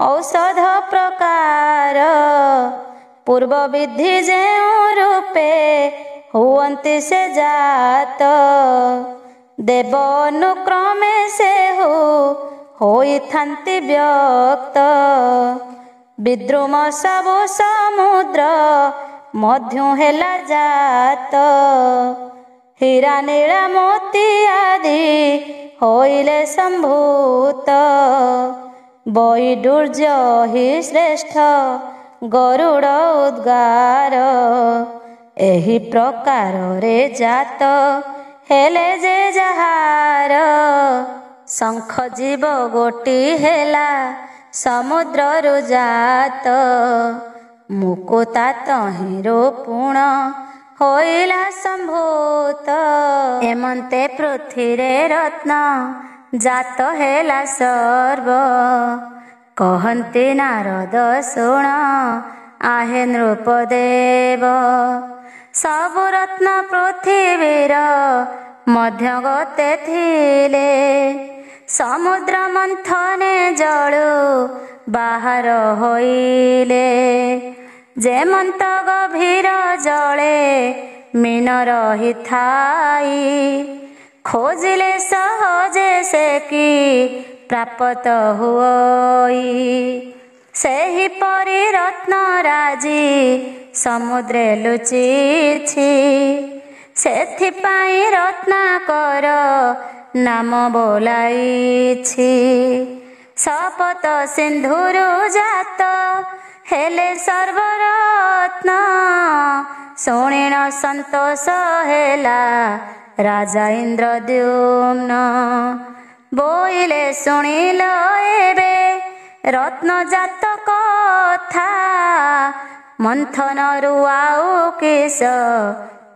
ଔଷଧ ପ୍ରକାର। ପୂର୍ବ ବିଧି ଯେଉଁ ରୂପେ ହୁଅନ୍ତି ସେ ଜାତ। ଦେବ ଅନୁକ୍ରମେ ସେ ହୋଇଥାନ୍ତି ବ୍ୟକ୍ତ। ବିଦ୍ରୁମ ସବୁ ସମୁଦ୍ର ମଧ୍ୟୁ ହେଲା ଜାତ। ହୀରା ନୀଳ ମୋତି ଆଦି ହୋଇଲେ ସମ୍ଭୂତ। ବୈଡୂର୍ଯ୍ୟ ହି ଶ୍ରେଷ୍ଠ ଗରୁଡ଼ ଉଦ୍ଗାର। ଏହି ପ୍ରକାରରେ ଜାତ ହେଲେ ଯେ ଯାହାର। ଶଙ୍ଖ ଜୀବ ଗୋଟି ହେଲା ସମୁଦ୍ରରୁ ଜାତ। ମୁକୁତା ତହିଁରୁ ପୁଣ ହୋଇଲା ସମ୍ଭୂତ। ଏମନ୍ତେ ପୃଥିରେ ରତ୍ନ ଜାତ ହେଲା ସର୍ବ। କହନ୍ତି ନାରଦ ଶୁଣ ଆହେ ନୃପଦେବ। ସବୁ ରତ୍ନ ପୃଥିବୀର ମଧ୍ୟ ଗତେ ଥିଲେ। ସମୁଦ୍ର ମନ୍ଥନେ ଜଳୁ ବାହାର ହୋଇଲେ। ଯେମନ୍ତ ଗଭୀର ଜଳେ ମୀନ ରହିଥାଇ। ଖୋଜିଲେ ସହଜେ ସେ କି ପ୍ରାପ୍ତ ହୁଅଇ। ସେହିପରି ରତ୍ନ ରାଜି ସମୁଦ୍ରେ ଲୁଚିଛି। ସେଥିପାଇଁ ରତ୍ନାକର ନାମ ବୋଲାଇଛି। ଶପଥ ସିନ୍ଧୁରୁ ଜାତ ହେଲେ ସର୍ବରତ୍ନ। ଶୁଣିଣ ସନ୍ତୋଷ ହେଲା ରାଜା ଇନ୍ଦ୍ରଦ୍ୟୁମ୍ନ। ବୋଇଲେ ଶୁଣିଲ ଏବେ ରତ୍ନଜାତ କଥା। ମନ୍ଥନରୁ ଆଉ କିସ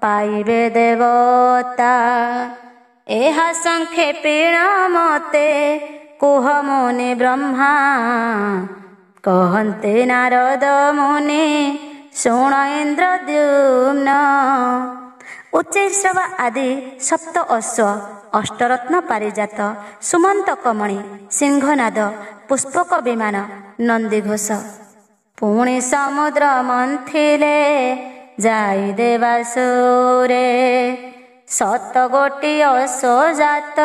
ପାଇବେ ଦେବତା। ଏହା ସଂକ୍ଷେପିଣ ମତେ କୁହ ମୁନି ବ୍ରହ୍ମା। କହନ୍ତି ନାରଦ ମୁନି ଶୁଣ ଇନ୍ଦ୍ରଦ୍ୟୁମ୍ନ। ଉଚ୍ଚୈଶ୍ରବ ଆଦି ସପ୍ତ ଅଶ୍ଵ ଅଷ୍ଟରତ୍ନ ପାରିଜାତ ସୁମନ୍ତ କମଣି ସିଂହନାଦ ପୁଷ୍ପକ ବିମାନ ନନ୍ଦିଘୋଷ। ପୁଣି ସମୁଦ୍ର ମନ୍ଥିଲେ ଯାଇ ଦେବାସୁରେ ଶତକୋଟି ଅଶ୍ୱଜାତ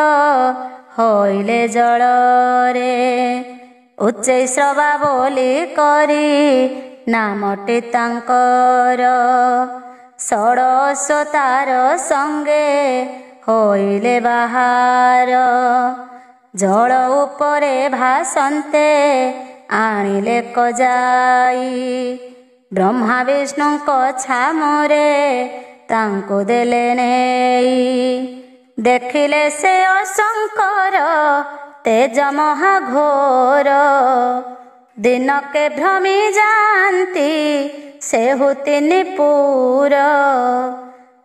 ହୋଇଲେ ଜଳରେ। ଉଚ୍ଚୈଶ୍ରବା ବୋଲି କରି ନାମଟି ତାଙ୍କର, ଷୋଡ଼ଶ ତାର ସଙ୍ଗେ ହୋଇଲେ ବାହାର। ଜଳ ଉପରେ ଭାସନ୍ତେ ଆଣିଲେ କଜାଇ, ବ୍ରହ୍ମା ବିଷ୍ଣୁଙ୍କ ଛାମୁରେ ତାଙ୍କୁ ଦେଲେ ନେଇ। ଦେଖିଲେ ସେ ଅଶଙ୍କର ତେଜ ମହାଘୋର, ଦିନକେ ଭ୍ରମି ଯାଆନ୍ତି ସେହୁ ତିନି ପୁର।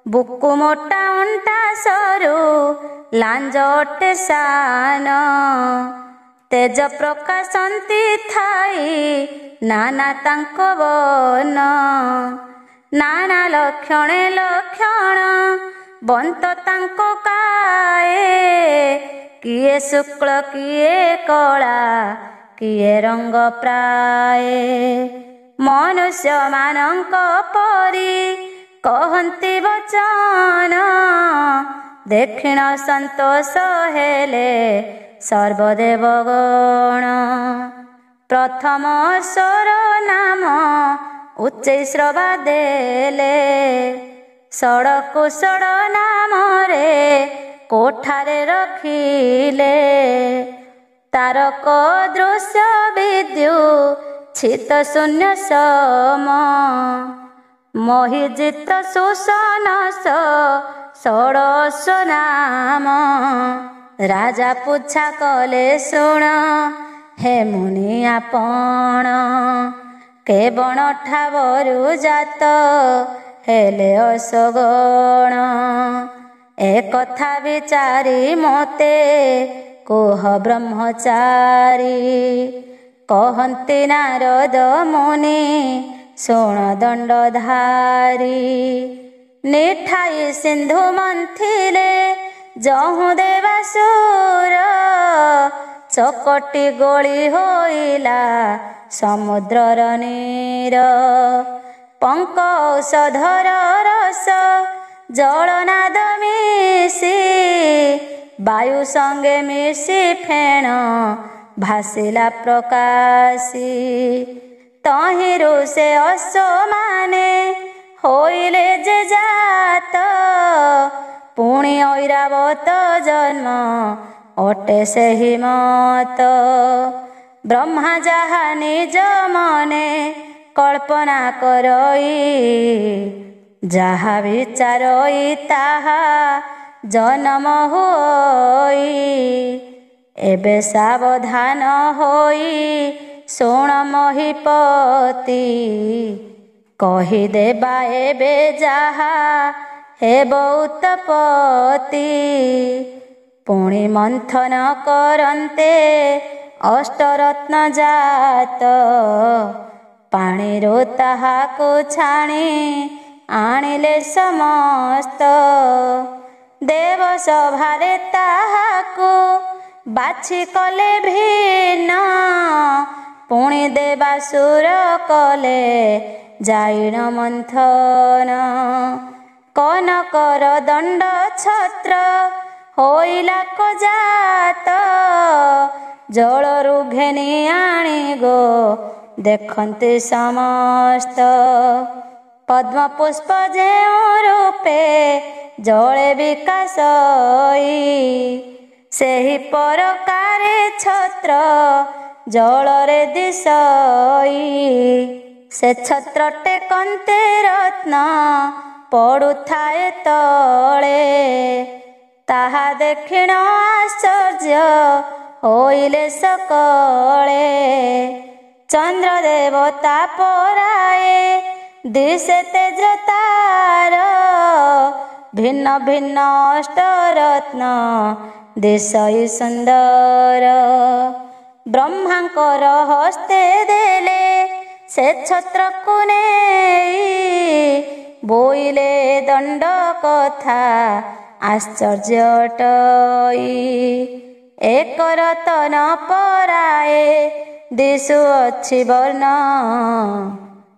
ବୁକୁ ମୋଟା ଅଣ୍ଟା ସରୁ ଲାଞ୍ଜ ଅଟେ ସାନ, ତେଜ ପ୍ରକାଶନ୍ତି ଥାଇ ନାନା ତାଙ୍କ ବନ। ନାନା ଲକ୍ଷଣେ ଲକ୍ଷଣ ବନ୍ତ ତାଙ୍କ କାଏ, କିଏ ଶୁକ୍ଳ କିଏ କଳା କିଏ ରଙ୍ଗ ପ୍ରାୟ। ମନୁଷ୍ୟମାନଙ୍କ ପରି କହନ୍ତି ବଚନ, ଦେଖିଣ ସନ୍ତୋଷ ହେଲେ ସର୍ବଦେବଗଣ। ପ୍ରଥମ ସ୍ୱର ନାମ ଉଚ୍ଚୈଶ୍ରବା ଦେଲେ, ଷଡ଼କୁଷଡ଼ ନାମରେ କୋଠାରେ ରଖିଲେ। ତାରକ ଦୃଶ୍ୟ ବିଦ୍ୟୁଚ୍ଛିତ ଶୂନ୍ୟ ସମ, ମହିଜିତ ସୁସନସ ଷୋଡ଼ଶ ନାମ। ରାଜା ପୁଚ୍ଛା କଲେ ଶୁଣ ହେ ମୁନି ଆପଣ, କେବଣ ଠାବରୁ ଜାତ ହେଲେ ଅସଗଣ। ଏ କଥା ବିଚାରି ମୋତେ କୁହ ବ୍ରହ୍ମଚାରୀ, କହନ୍ତି ନାରଦ ମୁନି ଶୁଣ ଦଣ୍ଡଧାରୀ। ନିଠାଇ ସିନ୍ଧୁ ମନ୍ଥିଲେ ଯହୁଁ ଦେବାସୁର, ଚକଟି ଗୋଳି ହୋଇଲା ସମୁଦ୍ରର ନୀର। ପଙ୍କ ଔଷଧର ରସ ଜଳନାଦ ମିଶି, ବାୟୁ ସଙ୍ଗେ ମିଶି ଫେଣ ଭାସିଲା ପ୍ରକାଶୀ। ତହିଁରୁ ସେ ଅଶ୍ୱମାନେ ହୋଇଲେ ଯେ ଜାତ, ପୁଣି ଐରାବତ ଜନ୍ମ ଅଟେ ସେହି ମତ। ବ୍ରହ୍ମା ଯାହା ନିଜ ମନେ କଳ୍ପନା କରଇ, ଯାହା ବିଚାରଇ ତାହା ଜନମ ହୋଇ। ଏବେ ସାବଧାନ ହୋଇ ଶୁଣ ମହିପତି, କହିଦେବା ଏବେ ଯାହା ହେବ ଉତ୍ତପତି। ପୁଣି ମନ୍ଥନ କରନ୍ତେ ଅଷ୍ଟରତ୍ନ ଜାତ, ପାଣିରୁ ତାହାକୁ ଛାଣି ଆଣିଲେ ସମସ୍ତ। ଦେବ ସଭାରେ ତାହାକୁ ବାଛି କଲେ ଭିନ୍ନ, ପୁଣି ଦେବାସୁର କଲେ ଜାଇଣ ମନ୍ଥନ। କନକର ଦଣ୍ଡ ଛତ୍ର ହୋଇଲା କଜାତ, ଜଳରୁ ଘେନି ଆଣି ଗୋ ଦେଖନ୍ତି ସମସ୍ତ। ପଦ୍ମ ପୁଷ୍ପ ଯେଉଁ ରୂପେ ଜଳେ ବିକାଶଇ, ସେହି ପରକାରେ ଛତ୍ର ଜଳରେ ଦିଶଇ। ସେ ଛତ୍ର ଟେକନ୍ତେ ରତ୍ନ ପଡୁଥାଏ ତଳେ, ତାହା ଦେଖିଣ ଆଶ୍ଚର୍ଯ୍ୟ ହୋଇଲେ ସକଳେ। ଚନ୍ଦ୍ର ଦେବତା ପରାଏ ଦିଶେ ତେଜ ତାର, ଭିନ୍ନ ଭିନ୍ନ ଅଷ୍ଟରତ୍ନ ଦିଶଇ ସୁନ୍ଦର। ବ୍ରହ୍ମାଙ୍କର ହସ୍ତେ ଦେଲେ ସେ ଛତ୍ରକୁ ନେଇ, ବୋଇଲେ ଦଣ୍ଡ କଥା ଆଶ୍ଚର୍ଯ୍ୟ ଅଟଇ। ଏକ ରତନ ପରାଏ ଦିଶୁଅଛି ବର୍ଣ୍ଣ,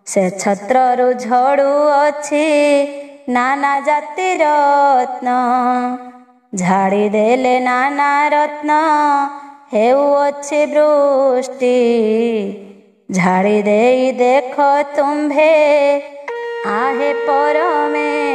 ସେ ଛତ୍ରରୁ ଝଡ଼ୁଅଛି ନାନା ଜାତି ରତ୍ନ, ଝାଡ଼ି ଦେଲେ ନାନା ରତ୍ନ ହେଉଅଛି ବୃଷ୍ଟି। ଝାଡ଼ି ଦେଇ ଦେଖ ତୁମ୍ଭେ आहे परमेष्टि।